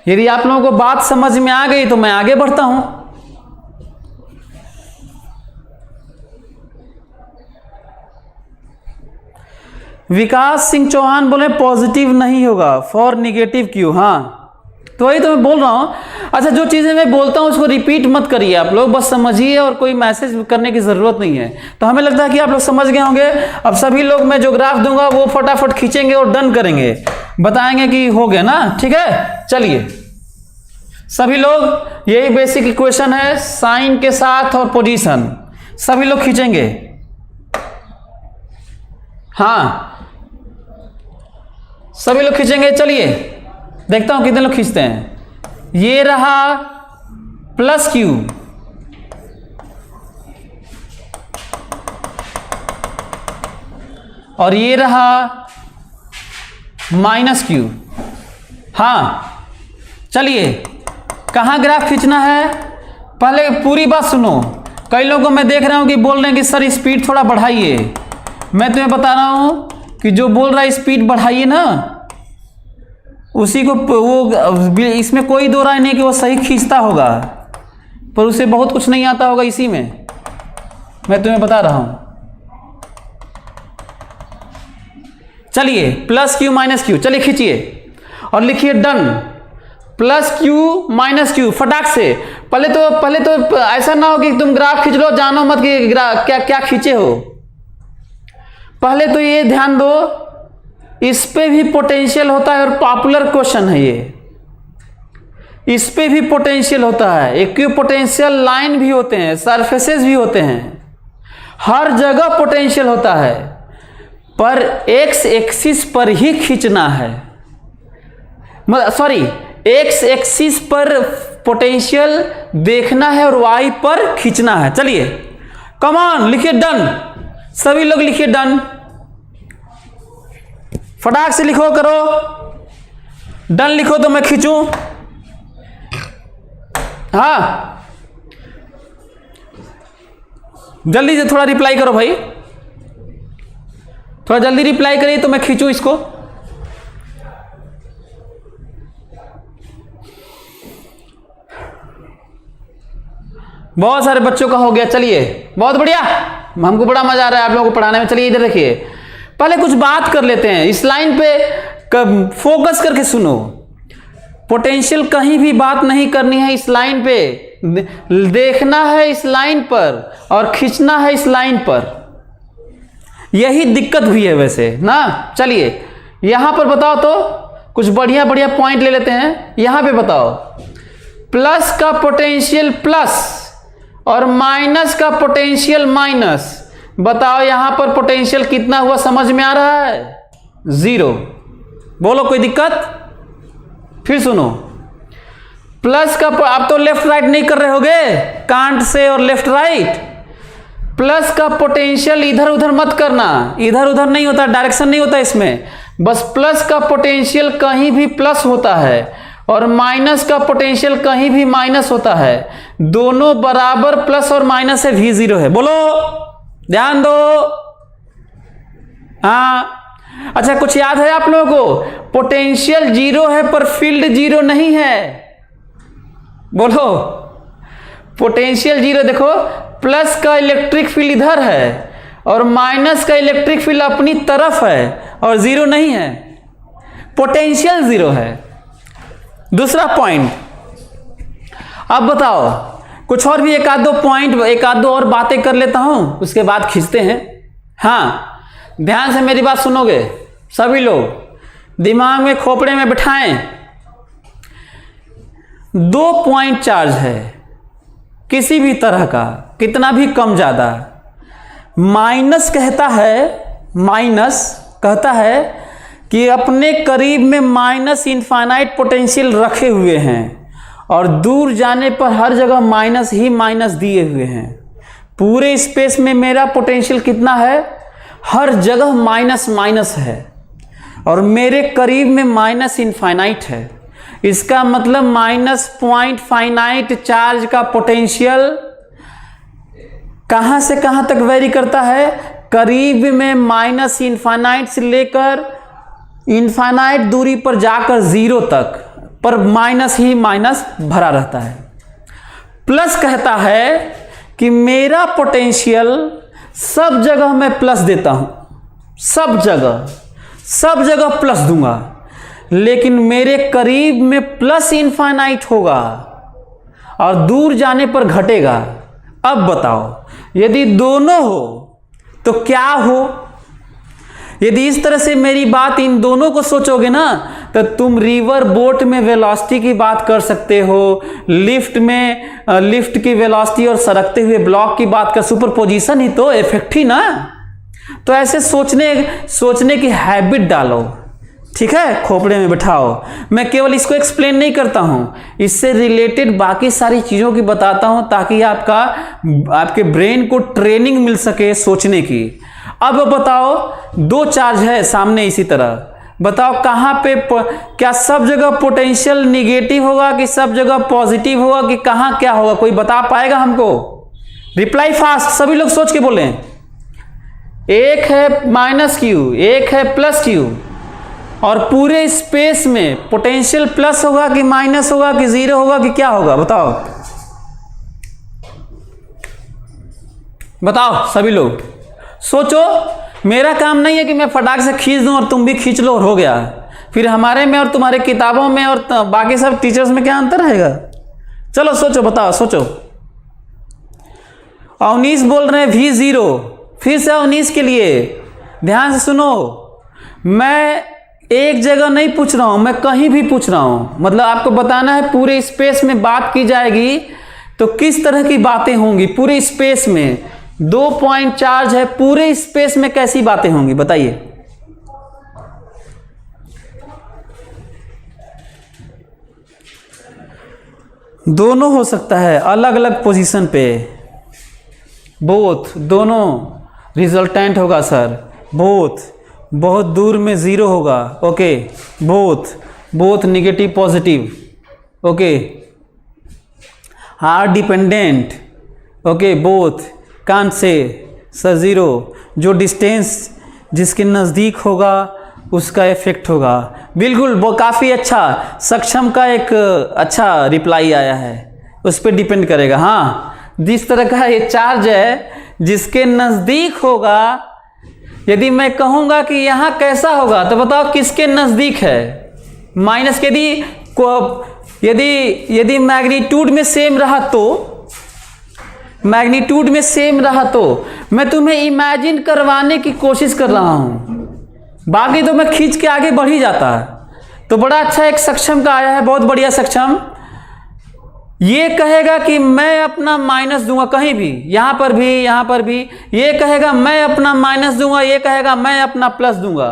यदि आप लोगों को बात समझ में आ गई तो मैं आगे बढ़ता हूं। विकास सिंह चौहान बोले पॉजिटिव नहीं होगा, फॉर निगेटिव क्यों? हाँ तो वही तो मैं बोल रहा हूं। अच्छा, जो चीजें मैं बोलता हूं उसको रिपीट मत करिए आप लोग, बस समझिए, और कोई मैसेज करने की जरूरत नहीं है। तो हमें लगता है कि आप लोग समझ गए होंगे। अब सभी लोग मैं जो ग्राफ दूंगा वो फटाफट खींचेंगे और डन करेंगे, बताएंगे कि हो गया ना, ठीक है। चलिए सभी लोग, यही बेसिक इक्वेशन है, साइन के साथ और पोजीशन, सभी लोग खींचेंगे। हाँ सभी लोग खींचेंगे। चलिए देखता हूं कितने लोग खींचते हैं। ये रहा प्लस क्यू और ये रहा माइनस क्यू। हाँ चलिए, कहाँ ग्राफ खींचना है, पहले पूरी बात सुनो। कई लोगों को मैं देख रहा हूँ कि बोल रहे हैं कि सर स्पीड थोड़ा बढ़ाइए। मैं तुम्हें बता रहा हूँ कि जो बोल रहा है स्पीड बढ़ाइए ना, उसी को वो, इसमें कोई दो राय नहीं कि वो सही खींचता होगा, पर उसे बहुत कुछ नहीं आता होगा इसी में, मैं तुम्हें बता रहा हूँ। चलिए प्लस क्यू माइनस क्यू, चलिए खींचिए और लिखिए done. Plus Q minus Q फटाक से। पहले तो ऐसा ना हो कि तुम ग्राफ खींच लो, जानो मत कि क्या क्या खींचे हो। पहले तो ये ध्यान दो, इस पे भी पोटेंशियल होता है और पॉपुलर क्वेश्चन है ये। इस पे भी पोटेंशियल होता है, इक्विपोटेंशियल लाइन भी होते हैं, सरफेसेस भी होते हैं, हर जगह पोटेंशियल होता है, पर एक्स एक्सिस पर ही खींचना है। सॉरी, एक्स एक्सिस पर पोटेंशियल देखना है और वाई पर खींचना है। चलिए कम ऑन, लिखिए डन, सभी लोग लिखिए डन, फटाक से लिखो करो, डन लिखो तो मैं खींचूं। हाँ जल्दी से थोड़ा रिप्लाई करो भाई, थोड़ा जल्दी रिप्लाई करिए तो मैं खींचूं इसको। बहुत सारे बच्चों का हो गया, चलिए बहुत बढ़िया, हमको बड़ा मजा आ रहा है आप लोगों को पढ़ाने में। चलिए इधर देखिए, पहले कुछ बात कर लेते हैं, इस लाइन पे फोकस करके सुनो। पोटेंशियल कहीं भी बात नहीं करनी है, इस लाइन पे देखना है, इस लाइन पर, और खींचना है इस लाइन पर। यही दिक्कत भी है वैसे ना। चलिए यहां पर बताओ तो कुछ बढ़िया बढ़िया पॉइंट ले लेते हैं। यहां पे बताओ, प्लस का पोटेंशियल प्लस और माइनस का पोटेंशियल माइनस, बताओ यहां पर पोटेंशियल कितना हुआ, समझ में आ रहा है? 0। बोलो कोई दिक्कत? फिर सुनो, प्लस का, आप तो लेफ्ट राइट नहीं कर रहे होगे कांट से और लेफ्ट राइट। प्लस का पोटेंशियल इधर उधर मत करना, इधर उधर नहीं होता, डायरेक्शन नहीं होता इसमें, बस प्लस का पोटेंशियल कहीं भी प्लस होता है और माइनस का पोटेंशियल कहीं भी माइनस होता है, दोनों बराबर प्लस और माइनस है, V0 है। बोलो, ध्यान दो। हाँ अच्छा, कुछ याद है आप लोगों को? पोटेंशियल 0 है पर फील्ड 0 नहीं है। बोलो, पोटेंशियल 0, देखो प्लस का इलेक्ट्रिक फील्ड इधर है और माइनस का इलेक्ट्रिक फील्ड अपनी तरफ है और 0 नहीं है, पोटेंशियल 0 है। दूसरा पॉइंट, अब बताओ कुछ और भी एक आध दो पॉइंट, एक आध दो और बातें कर लेता हूं, उसके बाद खींचते हैं। हाँ ध्यान से मेरी बात सुनोगे सभी लोग, दिमाग में खोपड़े में बिठाएं। 2 पॉइंट चार्ज है किसी भी तरह का, कितना भी कम ज्यादा, माइनस कहता है कि अपने करीब में माइनस इनफाइनाइट पोटेंशियल रखे हुए हैं और दूर जाने पर हर जगह माइनस ही माइनस दिए हुए हैं। पूरे स्पेस में मेरा पोटेंशियल कितना है? हर जगह माइनस माइनस है और मेरे करीब में माइनस इनफाइनाइट है। इसका मतलब माइनस पॉइंट फाइनाइट चार्ज का पोटेंशियल कहां से कहां तक वेरी करता है? करीब में माइनस इनफाइनाइट से लेकर इनफाइनाइट दूरी पर जाकर 0 तक, पर माइनस ही माइनस भरा रहता है। प्लस कहता है कि मेरा पोटेंशियल सब जगह मैं प्लस देता हूं, सब जगह प्लस दूंगा, लेकिन मेरे करीब में प्लस इनफाइनाइट होगा और दूर जाने पर घटेगा। अब बताओ, यदि दोनों हो तो क्या हो? यदि इस तरह से मेरी बात इन दोनों को सोचोगे ना, तो तुम रिवर बोट में वेलोसिटी की बात कर सकते हो, लिफ्ट में लिफ्ट की वेलोसिटी और सरकते हुए ब्लॉक की बात कर, सुपरपोजिशन ही तो, इफेक्ट ही ना। तो ऐसे सोचने की हैबिट डालो, ठीक है, खोपड़े में बिठाओ। मैं केवल इसको एक्सप्लेन नहीं करता हूं, इससे रिलेटेड बाकी सारी चीजों की बताता हूं ताकि आपके ब्रेन को ट्रेनिंग मिल सके सोचने की। अब बताओ, दो चार्ज है सामने इसी तरह, बताओ कहां पे क्या सब जगह पोटेंशियल निगेटिव होगा कि सब जगह पॉजिटिव होगा कि कहां क्या होगा? कोई बता पाएगा हमको? रिप्लाई फास्ट, सभी लोग सोच के बोलें। एक है माइनस क्यू, एक है प्लस क्यू, और पूरे स्पेस में पोटेंशियल प्लस होगा कि माइनस होगा कि जीरो होगा कि क्या होगा? बताओ बताओ, सभी लोग सोचो। मेरा काम नहीं है कि मैं फटाक से खींच दूं और तुम भी खींच लो और हो गया। फिर हमारे में और तुम्हारे किताबों में और बाकी सब टीचर्स में क्या अंतर रहेगा? चलो सोचो, बताओ, सोचो। अवनीश बोल रहे हैं V0। फिर से अवनीश के लिए ध्यान से सुनो, मैं एक जगह नहीं पूछ रहा हूं, मैं कहीं भी पूछ रहा हूं। मतलब आपको बताना है पूरे स्पेस में बात की जाएगी तो किस तरह की बातें होंगी। पूरे स्पेस में 2 पॉइंट चार्ज है, पूरे स्पेस में कैसी बातें होंगी बताइए। दोनों हो सकता है, अलग अलग पोजीशन पे, बोथ, दोनों रिजल्टेंट होगा सर। बोथ, बहुत दूर में जीरो होगा, okay. Both negative positive, okay. R dependent, okay. Both कांट से सर जीरो, जो डिस्टेंस जिसके नज़दीक होगा उसका इफेक्ट होगा। बिल्कुल, वो काफ़ी अच्छा, सक्षम का एक अच्छा रिप्लाई आया है, उस पर डिपेंड करेगा। हाँ, जिस तरह का ये चार्ज है जिसके नज़दीक होगा, यदि मैं कहूँगा कि यहाँ कैसा होगा तो बताओ किसके नज़दीक है? माइनस के यदि मैग्नीट्यूड में सेम रहा तो, मैग्नीट्यूड में सेम रहा तो मैं तुम्हें इमेजिन करवाने की कोशिश कर रहा हूँ, बाकी तो मैं खींच के आगे बढ़ ही जाता है। तो बड़ा अच्छा एक सक्षम का आया है, बहुत बढ़िया सक्षम। ये कहेगा कि मैं अपना माइनस दूंगा कहीं भी, यहां पर भी, यहां पर भी। ये कहेगा मैं अपना माइनस दूंगा, ये कहेगा मैं अपना प्लस दूंगा।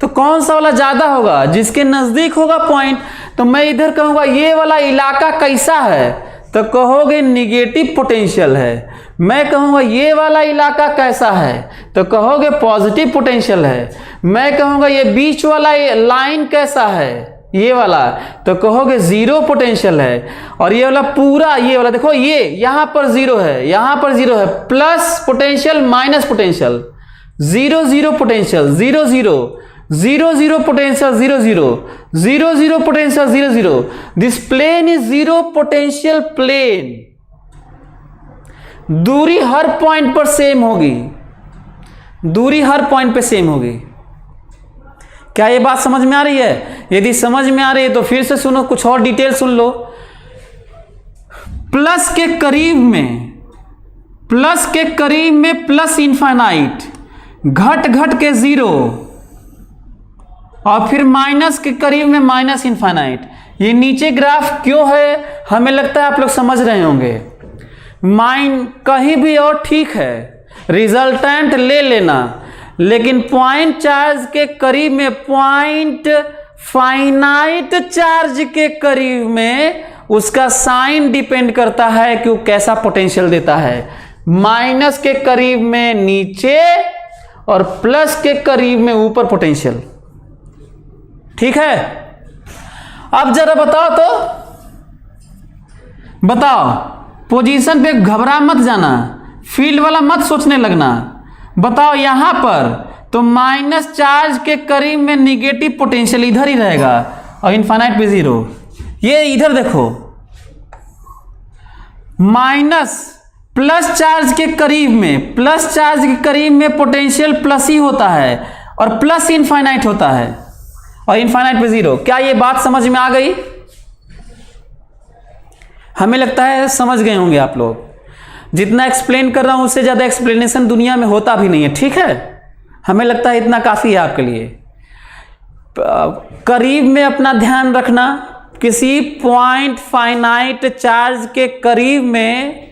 तो कौन सा वाला ज्यादा होगा? जिसके नजदीक होगा पॉइंट। तो मैं इधर कहूंगा ये वाला इलाका कैसा है, तो कहोगे निगेटिव पोटेंशियल है। मैं कहूंगा ये वाला इलाका कैसा है, तो कहोगे पॉजिटिव पोटेंशियल है। मैं कहूंगा ये बीच वाला लाइन कैसा है, ये वाला, तो कहोगे जीरो पोटेंशियल है। और ये वाला पूरा, ये वाला देखो, ये यहां पर जीरो है, यहां पर जीरो है, plus potential minus potential, zero zero potential, zero zero, zero zero potential, zero zero, zero zero potential, zero zero. This plane is zero potential plane. दूरी हर पॉइंट पर सेम होगी, दूरी हर पॉइंट पे सेम होगी। क्या ये बात समझ में आ रही है? यदि समझ में आ रही है तो फिर से सुनो, कुछ और डिटेल सुन लो। प्लस के करीब में, प्लस के करीब में प्लस इनफाइनाइट, घट घट के जीरो, और फिर माइनस के करीब में माइनस इनफाइनाइट। ये नीचे ग्राफ क्यों है हमें लगता है आप लोग समझ रहे होंगे। कहीं भी और ठीक है, रिजल्टेंट ले लेना, लेकिन पॉइंट चार्ज के करीब में, पॉइंट फाइनाइट चार्ज के करीब में उसका साइन डिपेंड करता है कि वो कैसा पोटेंशियल देता है। माइनस के करीब में नीचे और प्लस के करीब में ऊपर पोटेंशियल। ठीक है, अब जरा बताओ तो, बताओ पोजीशन पे घबरा मत जाना, फील्ड वाला मत सोचने लगना। बताओ यहां पर तो माइनस चार्ज के करीब में निगेटिव पोटेंशियल इधर ही रहेगा और इनफाइनाइट पे जीरो। ये इधर देखो, माइनस प्लस चार्ज के करीब में, प्लस चार्ज के करीब में पोटेंशियल प्लस ही होता है और प्लस इनफाइनाइट होता है और इनफाइनाइट पे जीरो। क्या ये बात समझ में आ गई? हमें लगता है समझ गए होंगे आप लोग। जितना एक्सप्लेन कर रहा हूं उससे ज्यादा एक्सप्लेनेशन दुनिया में होता भी नहीं है। ठीक है, हमें लगता है इतना काफी है आपके लिए। करीब में अपना ध्यान रखना, किसी पॉइंट फाइनाइट चार्ज के करीब में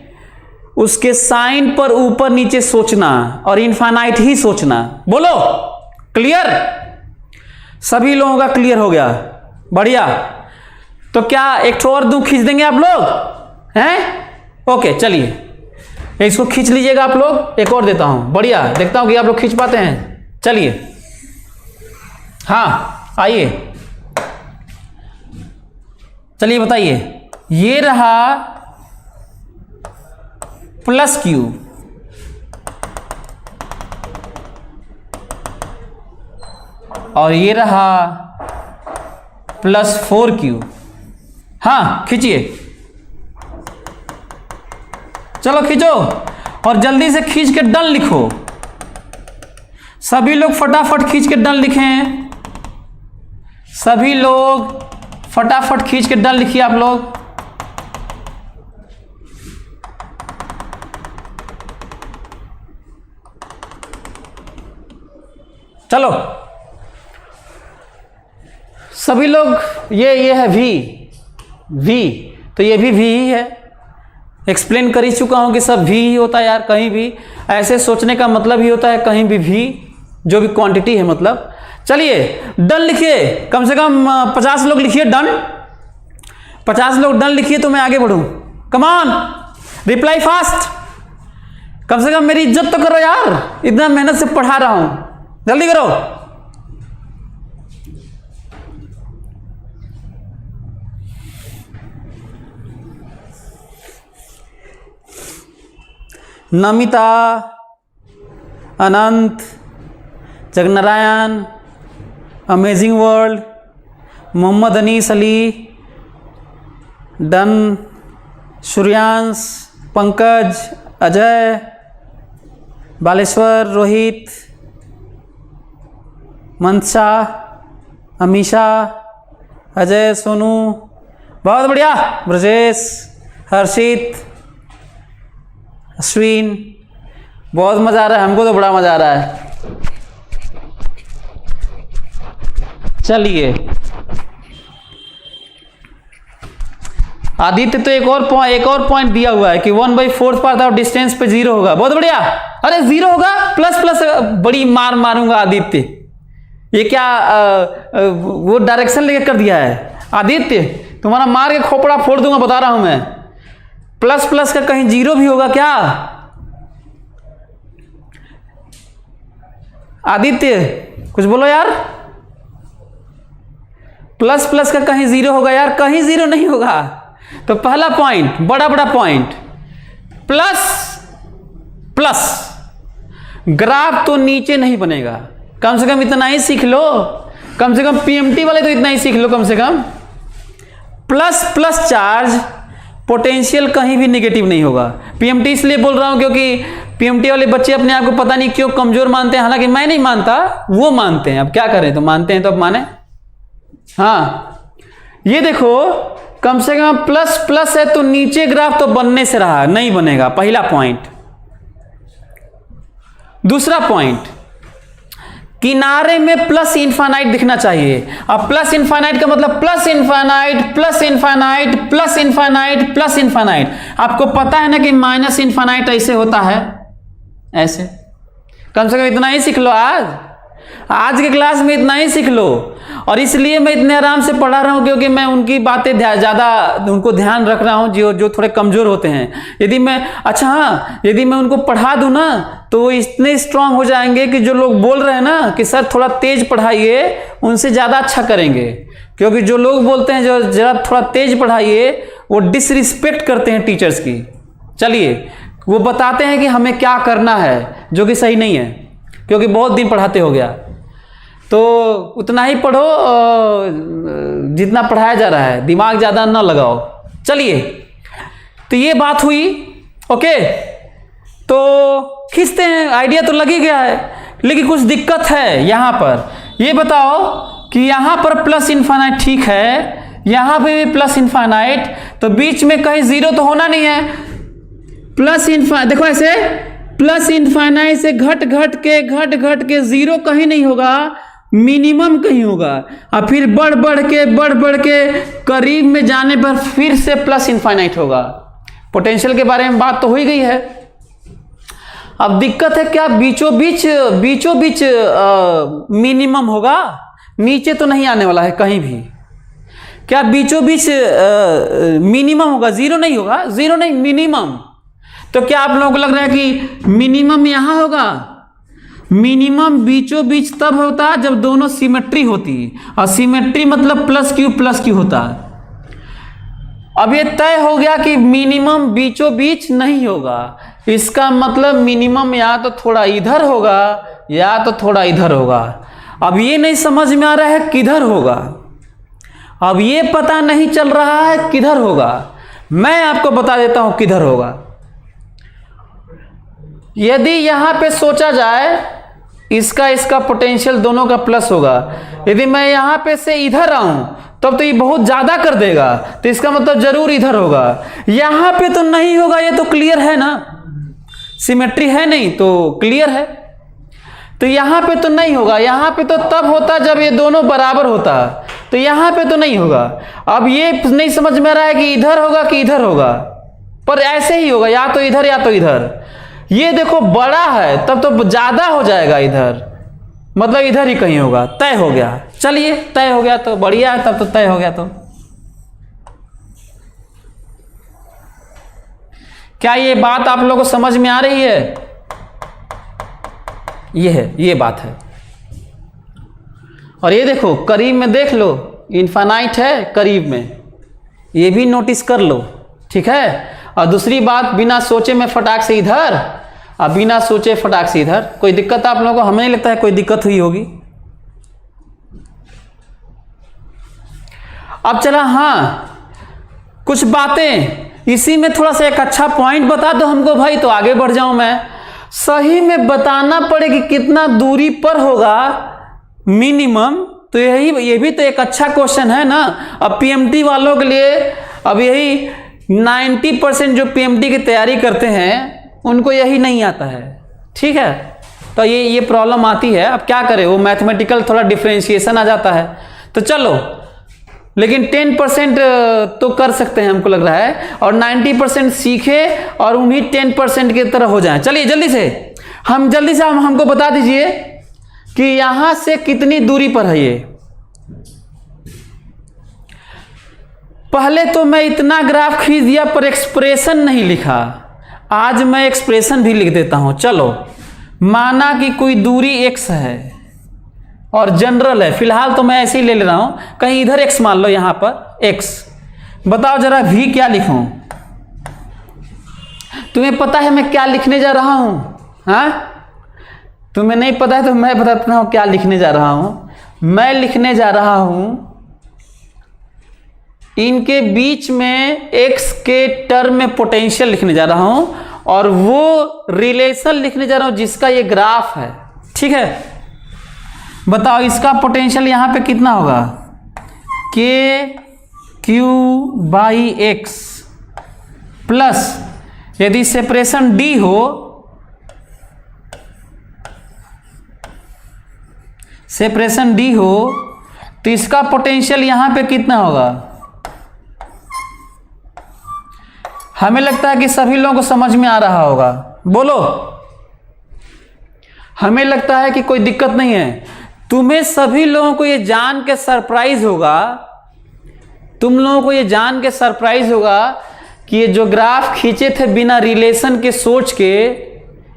उसके साइन पर ऊपर नीचे सोचना और इनफाइनाइट ही सोचना। बोलो क्लियर? सभी लोगों का क्लियर हो गया, बढ़िया। तो क्या एक ठो और दूं खींच देंगे आप लोग हैं? ओके चलिए इसको खींच लीजिएगा आप लोग, एक और देता हूं, बढ़िया, देखता हूं कि आप लोग खींच पाते हैं। चलिए हाँ आइए, चलिए बताइए, ये रहा प्लस क्यू और ये रहा प्लस 4Q। हाँ खींचिए, चलो खींचो और जल्दी से खींच के डन लिखो। सभी लोग फटाफट खींच के डन लिखें, सभी लोग फटाफट खींच के डन लिखिए आप लोग। चलो सभी लोग, ये है V, तो ये भी V ही है। एक्सप्लेन कर ही चुका हूं कि सब V ही होता है यार, कहीं भी ऐसे सोचने का मतलब ही होता है कहीं भी V, जो भी क्वांटिटी है मतलब। चलिए डन लिखिए, कम से कम 50 लोग लिखिए डन, 50 लोग डन लिखिए तो मैं आगे बढ़ूं। कम ऑन रिप्लाई फास्ट, कम से कम मेरी इज्जत तो करो यार, इतना मेहनत से पढ़ा रहा हूं, जल्दी करो। Namita, Anant, Jagnarayan, amazing world, Mohammad Anis Ali, done, Suryansh, Pankaj, Ajay, Baleshwar, Rohit, Mansa, Amisha, Ajay, Sonu, बहुत बढ़िया, ब्रजेश, हर्षित, अश्विन, बहुत मजा आ रहा है, हमको तो बड़ा मजा आ रहा है। चलिए आदित्य तो एक और पॉइंट दिया हुआ है कि 1/4 पार्ट ऑफ डिस्टेंस पे 0 होगा, बहुत बढ़िया। अरे 0 होगा, प्लस प्लस बड़ी मार मारूंगा आदित्य, ये क्या वो डायरेक्शन लेके कर दिया है आदित्य, तुम्हारा मार के खोपड़ा फोड़ दूंगा, बता रहा हूं मैं। प्लस प्लस का कहीं 0 भी होगा क्या आदित्य? कुछ बोलो यार, प्लस प्लस का कहीं 0 होगा यार? कहीं 0 नहीं होगा। तो पहला पॉइंट, बड़ा बड़ा पॉइंट, प्लस प्लस ग्राफ तो नीचे नहीं बनेगा, कम से कम इतना ही सीख लो, कम से कम पीएमटी वाले तो इतना ही सीख लो कम से कम। प्लस प्लस चार्ज, पोटेंशियल कहीं भी नेगेटिव नहीं होगा। पीएमटी इसलिए बोल रहा हूं क्योंकि पीएमटी वाले बच्चे अपने आप को पता नहीं क्यों कमजोर मानते हैं, हालांकि मैं नहीं मानता, वो मानते हैं, अब क्या करें, तो मानते हैं तो अब माने। हाँ ये देखो, कम से कम प्लस प्लस है तो नीचे ग्राफ तो बनने से रहा, नहीं बनेगा, पहला पॉइंट। दूसरा पॉइंट, किनारे में प्लस इनफाइनाइट दिखना चाहिए। अब प्लस इनफाइनाइट का मतलब plus infinite plus infinite plus infinite plus infinite. आपको पता है ना कि माइनस इनफाइनाइट ऐसे होता है, ऐसे। कम से कम इतना ही सीख लो, आज के क्लास में इतना ही सीख लो। और इसलिए मैं इतने आराम से पढ़ा रहा हूं क्योंकि मैं उनकी बातें ज़्यादा उनको ध्यान रख रहा हूं जो थोड़े कमज़ोर होते हैं। यदि मैं यदि मैं उनको पढ़ा दूं ना तो वो इतने स्ट्रांग हो जाएंगे कि जो लोग बोल रहे हैं ना कि सर थोड़ा तेज पढ़ाइए, उनसे ज़्यादा अच्छा करेंगे। क्योंकि जो लोग बोलते हैं जो ज़रा थोड़ा तेज पढ़ाइए, वो डिसरिस्पेक्ट करते हैं टीचर्स की। चलिए, वो बताते हैं कि हमें क्या करना है, जो कि सही नहीं है, क्योंकि बहुत दिन पढ़ाते हो गया। तो उतना ही पढ़ो जितना पढ़ाया जा रहा है, दिमाग ज़्यादा ना लगाओ। चलिए, तो ये बात हुई, ओके। तो खींचते हैं, आइडिया तो लग ही गया है, लेकिन कुछ दिक्कत है यहाँ पर। ये बताओ कि यहाँ पर प्लस इनफाइनाइट ठीक है, यहाँ पे भी प्लस इनफाइनाइट, तो बीच में कहीं 0 तो होना नहीं है। प्लस इनफाइनाइट देखो ऐसे, प्लस इनफाइनाइट से घट घट के 0 कहीं नहीं होगा, मिनिमम कहीं होगा, और फिर बढ़ बढ़ के करीब में जाने पर फिर से प्लस इनफाइनाइट होगा। पोटेंशियल के बारे में बात तो हो ही गई है। अब दिक्कत है क्या, बीचों बीच मिनिमम होगा, नीचे तो नहीं आने वाला है कहीं भी। क्या बीचों बीच मिनिमम होगा? जीरो नहीं होगा, जीरो नहीं, मिनिमम। तो क्या आप लोगों को लग रहा है कि मिनिमम यहां होगा? मिनिमम बीचों बीच तब होता है जब दोनों सिमेट्री होती है, और सिमेट्री मतलब प्लस क्यू होता है। अब ये तय हो गया कि मिनिमम बीचों बीच नहीं होगा, इसका मतलब मिनिमम या तो थोड़ा इधर होगा या तो थोड़ा इधर होगा। अब ये नहीं समझ में आ रहा है किधर होगा, अब ये पता नहीं चल रहा है किधर होगा। मैं आपको बता देता हूं किधर होगा। यदि यहां पे सोचा जाए इसका पोटेंशियल दोनों का प्लस होगा, यदि मैं यहां पे से इधर आऊं तब तो ये बहुत ज्यादा कर देगा, तो इसका मतलब जरूर इधर होगा। यहां पे तो नहीं होगा, ये तो क्लियर है ना, सिमेट्री है नहीं तो क्लियर है। तो यहां पे तो नहीं होगा, यहां पे तो तब होता जब ये दोनों बराबर होता, तो यहां पे तो नहीं होगा। अब ये नहीं समझ में आ रहा है कि इधर होगा कि इधर होगा, पर ऐसे ही होगा, या तो इधर या तो इधर। ये देखो बड़ा है तब तो ज्यादा हो जाएगा इधर, मतलब इधर ही कहीं होगा। तय हो गया, चलिए तय हो गया तो बढ़िया है, तब तो तय हो गया। तो क्या ये बात आप लोगों को समझ में आ रही है? ये बात है। और ये देखो करीब में देख लो, इनफाइनाइट है करीब में, ये भी नोटिस कर लो, ठीक है। और दूसरी बात, बिना सोचे में फटाक से इधर, अब बिना सोचे फटाक से इधर। कोई दिक्कत आप लोगों को? हमें नहीं लगता है कोई दिक्कत हुई होगी। अब चला, हाँ कुछ बातें इसी में थोड़ा सा एक अच्छा पॉइंट बता दो हमको भाई, तो आगे बढ़ जाऊं मैं। सही में बताना पड़े कि कितना दूरी पर होगा मिनिमम, तो ये भी तो एक अच्छा क्वेश्चन है ना। अब पीएमटी वालों के लिए, अब यही 90% जो पीएमटी की तैयारी करते हैं उनको यही नहीं आता है, ठीक है। तो ये प्रॉब्लम आती है। अब क्या करें, वो मैथमेटिकल थोड़ा डिफरेंशिएशन आ जाता है। तो चलो, लेकिन 10% तो कर सकते हैं हमको लग रहा है, और 90% सीखे और उन्हीं 10% की तरह हो जाएं। चलिए जल्दी से हमको बता दीजिए कि यहां से कितनी दूरी पर है ये। पहले तो मैं इतना ग्राफ खींच दिया पर एक्सप्रेशन नहीं लिखा, आज मैं एक्सप्रेशन भी लिख देता हूं। चलो, माना कि कोई दूरी x है और जनरल है, फिलहाल तो मैं ऐसे ही ले रहा हूं, कहीं इधर x मान लो, यहां पर x। बताओ जरा v क्या लिखूं? तुम्हें पता है मैं क्या लिखने जा रहा हूं? हाँ, तुम्हें नहीं पता है तो मैं बताता हूं क्या लिखने जा रहा हूं। मैं लिखने जा रहा हूं इनके बीच में x के टर्म में पोटेंशियल लिखने जा रहा हूं, और वो रिलेशन लिखने जा रहा हूं जिसका ये ग्राफ है, ठीक है। बताओ इसका पोटेंशियल यहां पे कितना होगा? KQ/x प्लस, यदि सेपरेशन d हो, सेपरेशन d हो, तो इसका पोटेंशियल यहां पे कितना होगा? हमें लगता है कि सभी लोगों को समझ में आ रहा होगा, बोलो। हमें लगता है कि कोई दिक्कत नहीं है। तुम्हें सभी लोगों को ये जान के सरप्राइज होगा, तुम लोगों को ये जान के सरप्राइज होगा कि ये जो ग्राफ खींचे थे बिना रिलेशन के सोच के,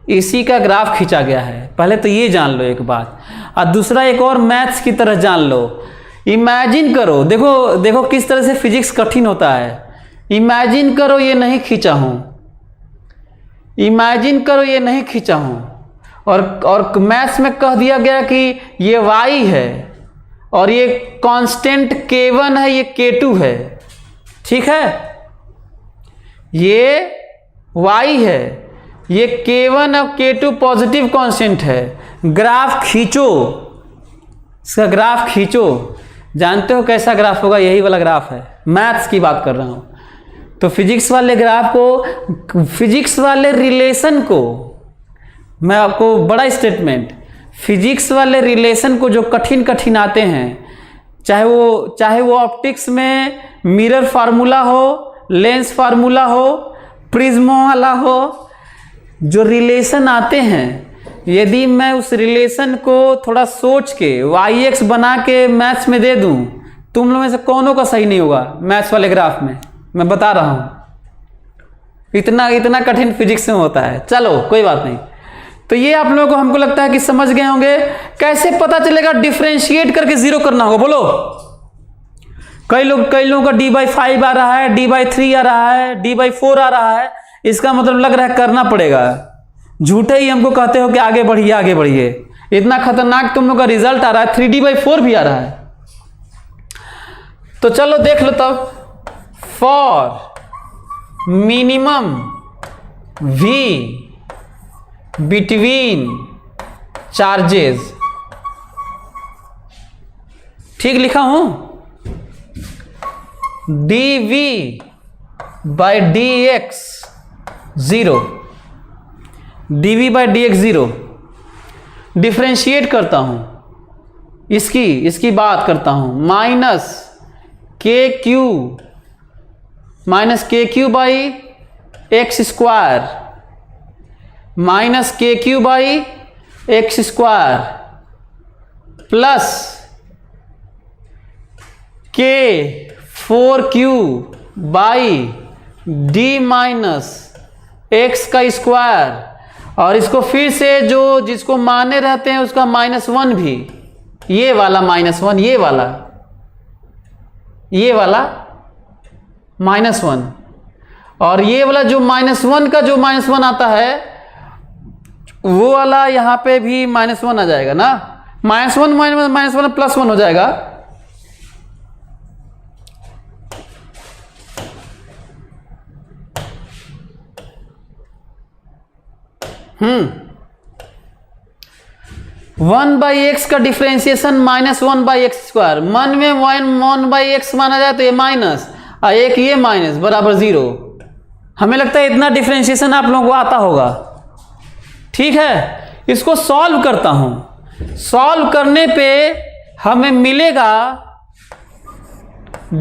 इसी का ग्राफ खींचा गया है। पहले तो ये जान लो एक बात, और दूसरा एक और मैथ्स की तरह जान लो। इमेजिन करो, देखो किस तरह से फिजिक्स कठिन होता है। इमेजिन करो ये नहीं खींचा हूं, इमेजिन करो ये नहीं खींचा हूं, और मैथ्स में कह दिया गया कि ये y है और ये कांस्टेंट k1 है, ये k2 है, ठीक है। ये y है, ये k1 और k2 पॉजिटिव कांस्टेंट है। ग्राफ खींचो, इसका ग्राफ खींचो। जानते हो कैसा ग्राफ होगा? यही वाला ग्राफ है, मैथ्स की बात कर रहा हूं। तो फिजिक्स वाले ग्राफ को, फिजिक्स वाले रिलेशन को, मैं आपको बड़ा स्टेटमेंट, फिजिक्स वाले रिलेशन को जो कठिन आते हैं, चाहे वो ऑप्टिक्स में मिरर फार्मूला हो, लेंस फार्मूला हो, प्रिज्म वाला हो, जो रिलेशन आते हैं यदि मैं उस रिलेशन को थोड़ा सोच के yx बना के मैथ्स में दे दूं, तुम लोग में से कौनों का सही नहीं होगा मैथ्स वाले ग्राफ में, मैं बता रहा हूं। इतना कठिन फिजिक्स में होता है। चलो कोई बात नहीं। तो ये आप लोगों को हमको लगता है कि समझ गए होंगे। कैसे पता चलेगा? डिफरेंशिएट करके जीरो करना होगा। बोलो, कई लोगों का d/5 आ रहा है, d/3 आ रहा है, d/4 आ रहा है। इसका मतलब लग रहा है करना पड़ेगा। झूठे ही हमको कहते हो कि आगे बढ़िए आगे बढ़िए। इतना खतरनाक तुम लोग का रिजल्ट आ रहा है, 3d/4 भी आ रहा है। तो चलो देख लो तब। For minimum v between charges, ठीक लिखा हूं, dv/dx 0, dv/dx 0। डिफ्रेंशिएट करता हूं, इसकी बात करता हूं, -kq/x² -kq/x² प्लस k4q/d-x²। और इसको फिर से जिसको माने रहते हैं उसका -1 भी, ये वाला -1, ये वाला -1, और ये वाला जो -1 का जो -1 आता है वो वाला यहां पे भी -1 आ जाएगा ना। -1 -1 +1 हो जाएगा। वन बाई एक्स का डिफ्रेंसिएशन -1/x²। मन में 1/x माना जाए तो ये माइनस और एक ये माइनस बराबर 0। हमें लगता है इतना डिफ्रेंसिएशन आप लोगों को आता होगा। ठीक है, इसको सॉल्व करता हूं। सॉल्व करने पे हमें मिलेगा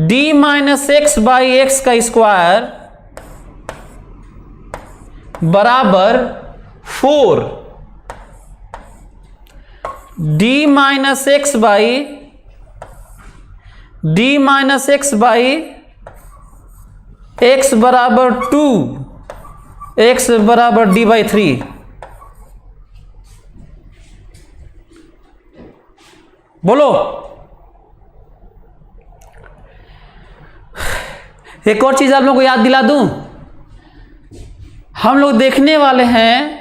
d-x/x² बराबर 4, d-x/x बराबर 2, x बराबर d/3। बोलो, एक और चीज आप लोगों को याद दिला दूं। हम लोग देखने वाले हैं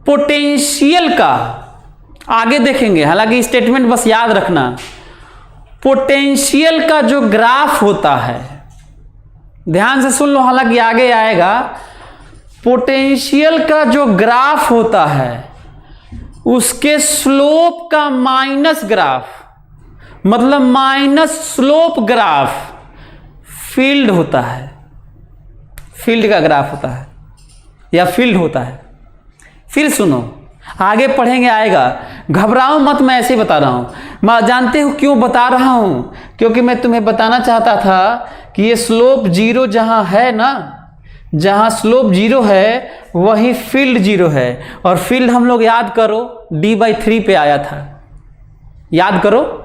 पोटेंशियल का, आगे देखेंगे, हालांकि स्टेटमेंट बस याद रखना। पोटेंशियल का जो ग्राफ होता है, ध्यान से सुन लो, हालांकि आगे आएगा। पोटेंशियल का जो ग्राफ होता है उसके स्लोप का माइनस ग्राफ, मतलब माइनस स्लोप ग्राफ फील्ड होता है। फील्ड का ग्राफ होता है या फील्ड होता है। फिर सुनो, आगे पढ़ेंगे, आएगा। घबराओ मत, मैं ऐसे ही बता रहा हूं। मैं जानते हो क्यों बता रहा हूं? क्योंकि मैं तुम्हें बताना चाहता था कि ये स्लोप 0 जहां है ना, जहां स्लोप 0 है वही फील्ड 0 है। और फील्ड हम लोग याद करो d/3 पे आया था। याद करो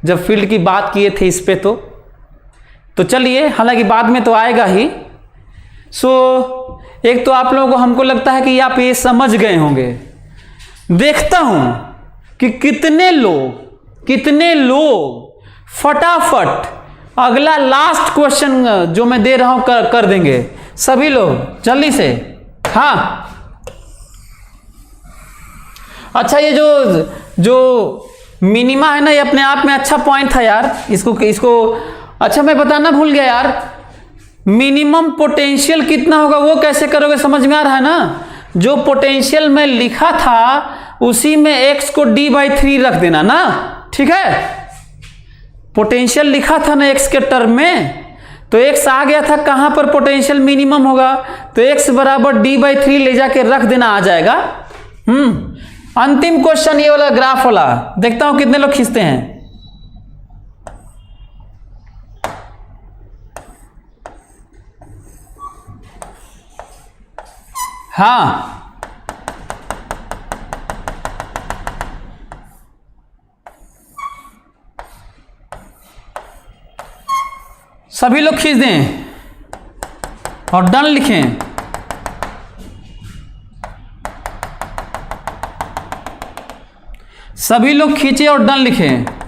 जब फील्ड की बात किए थे इस पे। तो चलिए, हालांकि बाद में तो आएगा ही। एक तो आप लोगों को, हमको लगता है कि आप ये समझ गए होंगे। देखता हूं कि कितने लोग फटाफट अगला लास्ट क्वेश्चन जो मैं दे रहा हूं कर देंगे। सभी लोग जल्दी से। हाँ, अच्छा, ये जो मिनिमा है ना, ये अपने आप में अच्छा पॉइंट था यार। इसको अच्छा, मैं बताना भूल गया यार। मिनिमम पोटेंशियल कितना होगा वो कैसे करोगे, समझ में आ रहा है ना? जो पोटेंशियल मैं लिखा था उसी में x को d/3 रख देना ना। ठीक है, पोटेंशियल लिखा था ना x के टर्म में, तो x आ गया था कहां पर पोटेंशियल मिनिमम होगा, तो x बराबर d/3 ले जाके रख देना, आ जाएगा। अंतिम क्वेश्चन ये वाला ग्राफ वाला, देखता हूं कितने लोग खींचते हैं। हाँ, सभी लोग खींच दें और डन लिखें। सभी लोग खींचे और डन लिखें।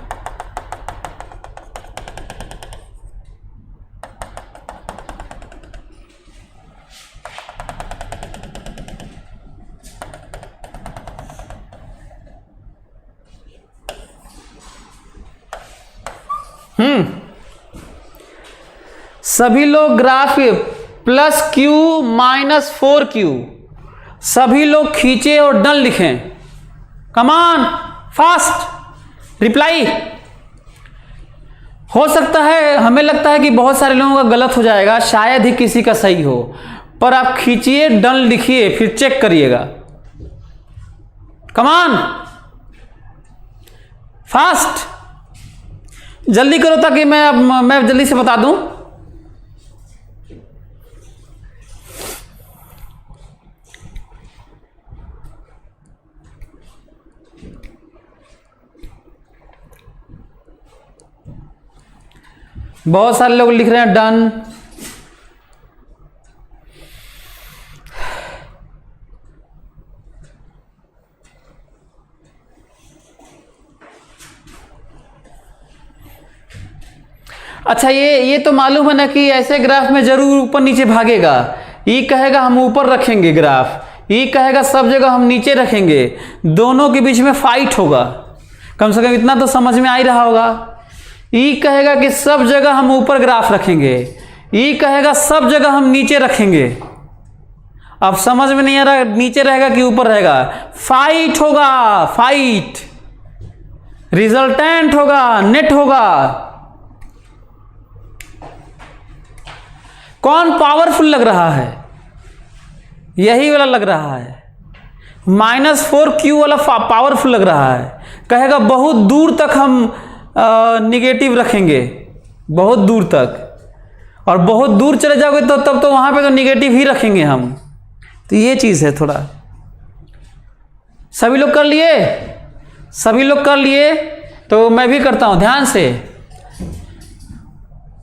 सभी लोग ग्राफ +q - 4q सभी लोग खींचे और डन लिखें। Comment fast reply. हो सकता है, हमें लगता है कि बहुत सारे लोगों का गलत हो जाएगा, शायद ही किसी का सही हो, पर आप खींचिए, डन लिखिए, फिर चेक करिएगा। कमान फास्ट, जल्दी करो ताकि मैं जल्दी से बता दूं। बहुत सारे लोग लिख रहे हैं डन। अच्छा, ये तो मालूम है ना कि ऐसे ग्राफ में जरूर ऊपर नीचे भागेगा। ये कहेगा हम ऊपर रखेंगे ग्राफ, ये कहेगा सब जगह हम नीचे रखेंगे, दोनों के बीच में फाइट होगा। कम से कम इतना तो समझ में आ ही रहा होगा। ये कहेगा कि सब जगह हम ऊपर ग्राफ रखेंगे, ये कहेगा सब जगह हम नीचे रखेंगे। अब समझ में नहीं आ रहा नीचे रहेगा कि ऊपर रहेगा। फाइट होगा, फाइट, रिजल्टेंट होगा, नेट होगा। कौन पावरफुल लग रहा है? यही वाला लग रहा है। -4q वाला पावरफुल लग रहा है। कहेगा बहुत दूर तक हम निगेटिव रखेंगे, बहुत दूर तक, और बहुत दूर चले जाओगे तो तब तो वहां पे तो निगेटिव ही रखेंगे हम। तो ये चीज़ है थोड़ा। सभी लोग कर लिए? सभी लोग कर लिए तो मैं भी करता हूं ध्यान से।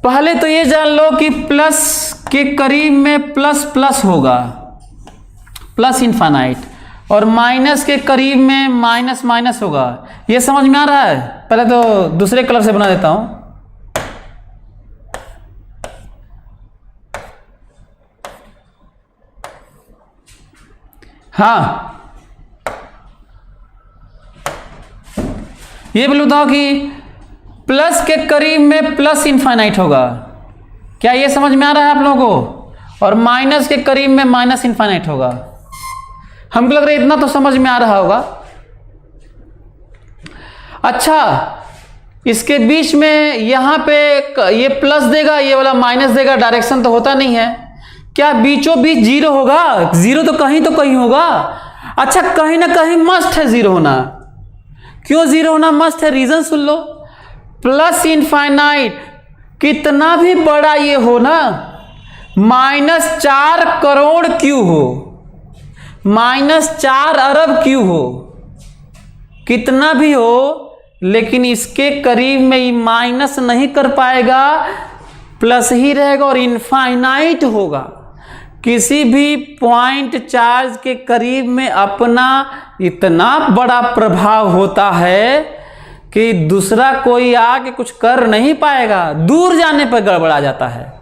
पहले तो ये जान लो कि प्लस के करीब में प्लस प्लस होगा, प्लस इनफाइनाइट, और माइनस के करीब में माइनस माइनस होगा। ये समझ में आ रहा है? पहले तो दूसरे कलर से बना देता हूं। हाँ, ये बोल बताओ कि प्लस के करीब में प्लस इनफाइनाइट होगा। क्या ये समझ में आ रहा है आप लोगों को? और माइनस के करीब में माइनस इनफाइनाइट होगा। हमको लग रहा है इतना तो समझ में आ रहा होगा। अच्छा, इसके बीच में यहां पे ये प्लस देगा, ये वाला माइनस देगा, डायरेक्शन तो होता नहीं है। क्या बीचों बीच जीरो होगा? जीरो तो कहीं होगा। अच्छा, कहीं ना कहीं मस्ट है जीरो होना। क्यों जीरो होना मस्ट है? रीजन सुन लो। प्लस इनफाइनाइट कितना भी बड़ा ये हो ना, -4 करोड़ क्यों हो, -4 अरब क्यों हो, कितना भी हो, लेकिन इसके करीब में ये माइनस नहीं कर पाएगा, प्लस ही रहेगा और इनफाइनाइट होगा। किसी भी पॉइंट चार्ज के करीब में अपना इतना बड़ा प्रभाव होता है कि दूसरा कोई आके कुछ कर नहीं पाएगा, दूर जाने पर गड़बड़ा जाता है।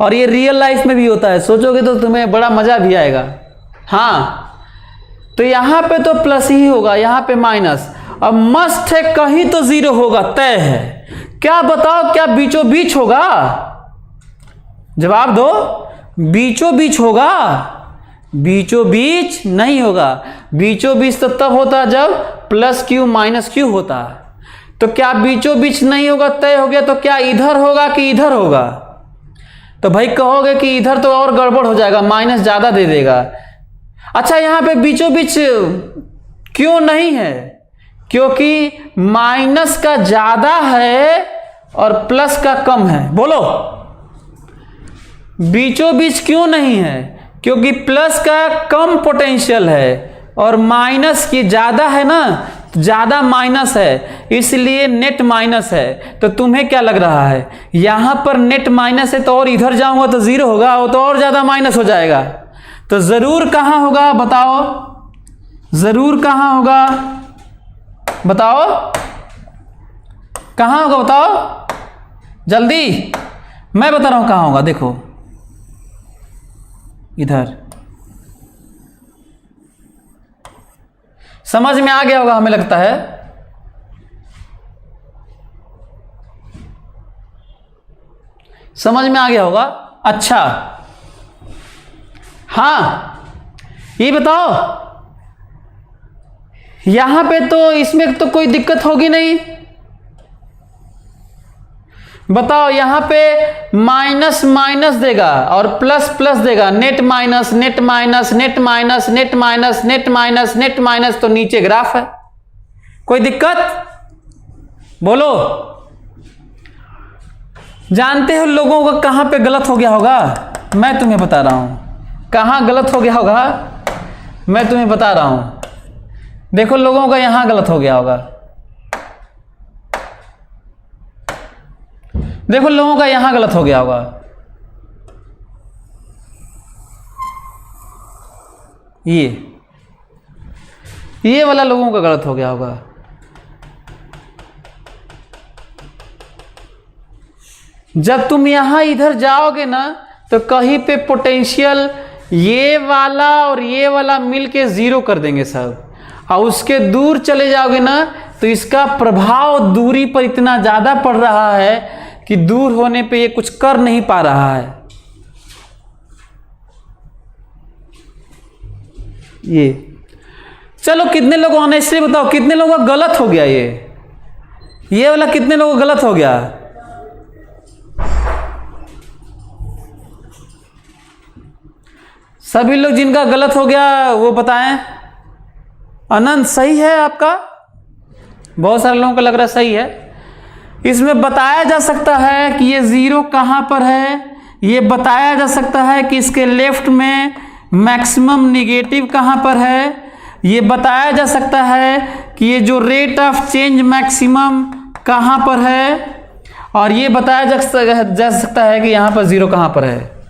और ये रियल लाइफ में भी होता है, सोचोगे तो तुम्हें बड़ा मजा भी आएगा। हाँ, तो यहां पे तो प्लस ही होगा, यहां पे माइनस। अब मस्ट है कहीं तो जीरो होगा, तय है। क्या बताओ, क्या बीचों बीच होगा? जवाब दो। बीचों बीच होगा? बीचों बीच नहीं होगा। बीचों बीच तो तब होता जब +q -q होता। तो क्या बीचों बीच नहीं होगा, तय हो गया, तो क्या इधर होगा कि इधर होगा? तो भाई कहोगे कि इधर तो और गड़बड़ हो जाएगा, माइनस ज्यादा दे देगा। अच्छा, यहां पे बीचों बीच क्यों नहीं है? क्योंकि माइनस का ज्यादा है और प्लस का कम है। बोलो, बीचों बीच क्यों नहीं है? क्योंकि प्लस का कम पोटेंशियल है और माइनस की ज्यादा है ना, ज़्यादा माइनस है इसलिए नेट माइनस है। तो तुम्हें क्या लग रहा है, यहाँ पर नेट माइनस है तो और इधर जाऊंगा तो जीरो होगा, वो तो और ज़्यादा माइनस हो जाएगा। तो ज़रूर कहाँ होगा बताओ, ज़रूर कहाँ होगा बताओ, कहाँ होगा बताओ जल्दी, मैं बता रहा हूँ कहाँ होगा। देखो इधर, समझ में आ गया होगा हमें लगता है। समझ में आ गया होगा। अच्छा हाँ ये बताओ, यहां पे तो इसमें तो कोई दिक्कत होगी नहीं। बताओ यहां पे माइनस माइनस देगा और प्लस प्लस देगा, net minus net minus net minus net minus net minus net minus, तो नीचे ग्राफ है, कोई दिक्कत बोलो। जानते हो लोगों का कहां पे गलत हो गया होगा, मैं तुम्हें बता रहा हूं कहां गलत हो गया होगा, मैं तुम्हें बता रहा हूं। देखो लोगों का यहां गलत हो गया होगा, देखो लोगों का यहां गलत हो गया होगा। ये वाला लोगों का गलत हो गया होगा। जब तुम यहां इधर जाओगे ना तो कहीं पे पोटेंशियल ये वाला और ये वाला मिलके जीरो कर देंगे सब, और उसके दूर चले जाओगे ना तो इसका प्रभाव दूरी पर इतना ज़्यादा पड़ रहा है कि दूर होने पे ये कुछ कर नहीं पा रहा है। ये चलो कितने लोग ऑनेस्टली बताओ कितने लोगों का गलत हो गया, ये वाला कितने लोगों का गलत हो गया। सभी लोग जिनका गलत हो गया वो बताएं। अनंत सही है आपका, बहुत सारे लोगों को लग रहा है सही है। इसमें बताया जा सकता है कि ये जीरो कहाँ पर है, ये बताया जा सकता है कि इसके लेफ्ट में मैक्सिमम निगेटिव कहाँ पर है, ये बताया जा सकता है कि ये जो रेट ऑफ चेंज मैक्सिमम कहाँ पर है, और ये बताया जा सकता है कि यहाँ पर जीरो कहाँ पर है।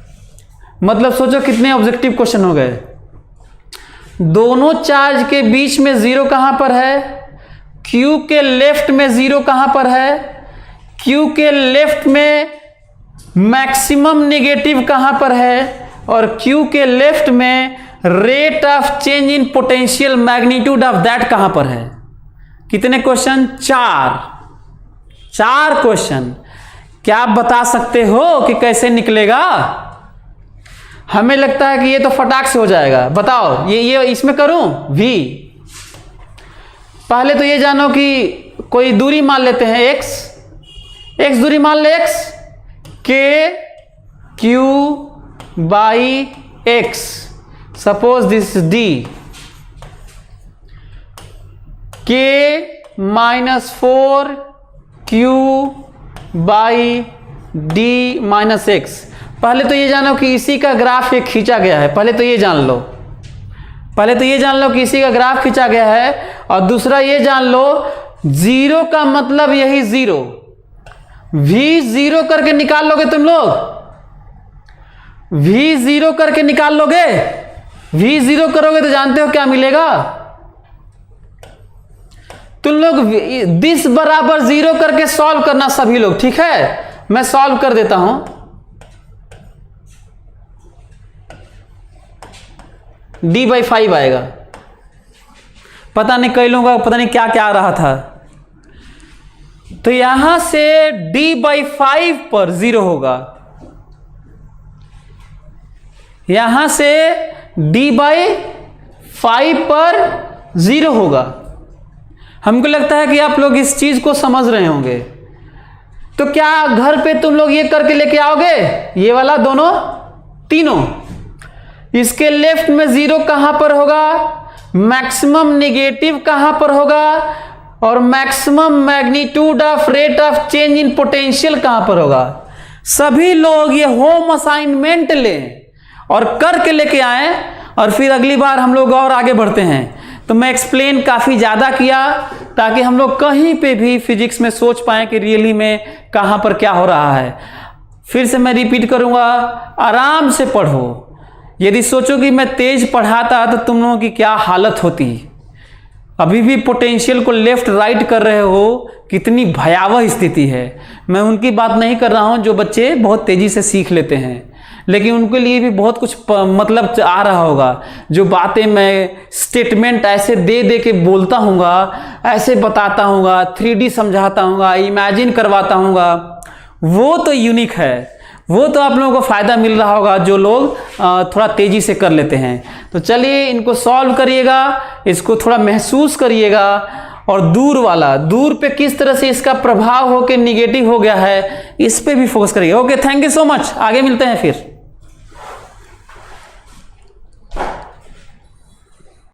मतलब सोचो कितने ऑब्जेक्टिव क्वेश्चन हो गए। दोनों चार्ज के बीच में जीरो कहाँ पर है, क्यू के लेफ्ट में जीरो कहाँ पर है, क्यू के लेफ्ट में मैक्सिमम निगेटिव कहाँ पर है, और क्यू के लेफ्ट में rate of change in potential magnitude of that कहाँ पर है। कितने क्वेश्चन, चार क्वेश्चन। क्या आप बता सकते हो कि कैसे निकलेगा। हमें लगता है कि ये तो फटाक से हो जाएगा। बताओ ये इसमें करूं भी। पहले तो ये जानो कि कोई दूरी मान लेते हैं x दूरी मान ले, x के Q by x, suppose this d, के -4 Q by D minus x. पहले तो ये जानो कि इसी का ग्राफ ये खींचा गया है, पहले तो ये जान लो, पहले तो ये जान लो कि इसी का ग्राफ खींचा गया है। और दूसरा ये जान लो जीरो का मतलब यही जीरो, v जीरो करके निकाल लोगे तुम लोग, v जीरो करके निकाल लोगे, v जीरो करोगे तो जानते हो क्या मिलेगा। तुम लोग दिस बराबर जीरो करके सॉल्व करना सभी लोग, ठीक है। मैं सॉल्व कर देता हूं। d/5 आएगा। पता नहीं कई लोगों का पता नहीं क्या क्या आ रहा था। तो यहां से d/5 पर जीरो होगा, यहां से d/5 पर जीरो होगा। हमको लगता है कि आप लोग इस चीज को समझ रहे होंगे। तो क्या घर पे तुम लोग ये करके लेके आओगे, ये वाला दोनों तीनों। इसके लेफ्ट में जीरो कहां पर होगा, मैक्सिमम निगेटिव कहां पर होगा, और maximum magnitude of rate of change in potential कहां पर होगा। सभी लोग ये होम असाइनमेंट लें और करके लेके आए, और फिर अगली बार हम लोग और आगे बढ़ते हैं। तो मैं एक्सप्लेन काफ़ी ज़्यादा किया ताकि हम लोग कहीं पे भी फिजिक्स में सोच पाएँ कि रियली में कहाँ पर क्या हो रहा है। फिर से मैं रिपीट करूँगा, आराम से पढ़ो। यदि सोचो कि मैं तेज पढ़ाता तो तुम लोगों की क्या हालत होती। अभी भी पोटेंशियल को लेफ्ट राइट कर रहे हो, कितनी भयावह स्थिति है। मैं उनकी बात नहीं कर रहा हूँ जो बच्चे बहुत तेज़ी से सीख लेते हैं, लेकिन उनके लिए भी बहुत कुछ मतलब आ रहा होगा। जो बातें मैं स्टेटमेंट ऐसे दे दे के बोलता हूँगा, ऐसे बताता हूँगा, 3D समझाता हूँगा, इमेजिन करवाता हूँगा, वो तो यूनिक है। वो तो आप लोगों को फ़ायदा मिल रहा होगा जो लोग थोड़ा तेज़ी से कर लेते हैं। तो चलिए इनको सॉल्व करिएगा, इसको थोड़ा महसूस करिएगा, और दूर पे किस तरह से इसका प्रभाव हो के निगेटिव हो गया है, इस पे भी फोकस करिएगा। Okay, thank you so much. आगे मिलते हैं फिर।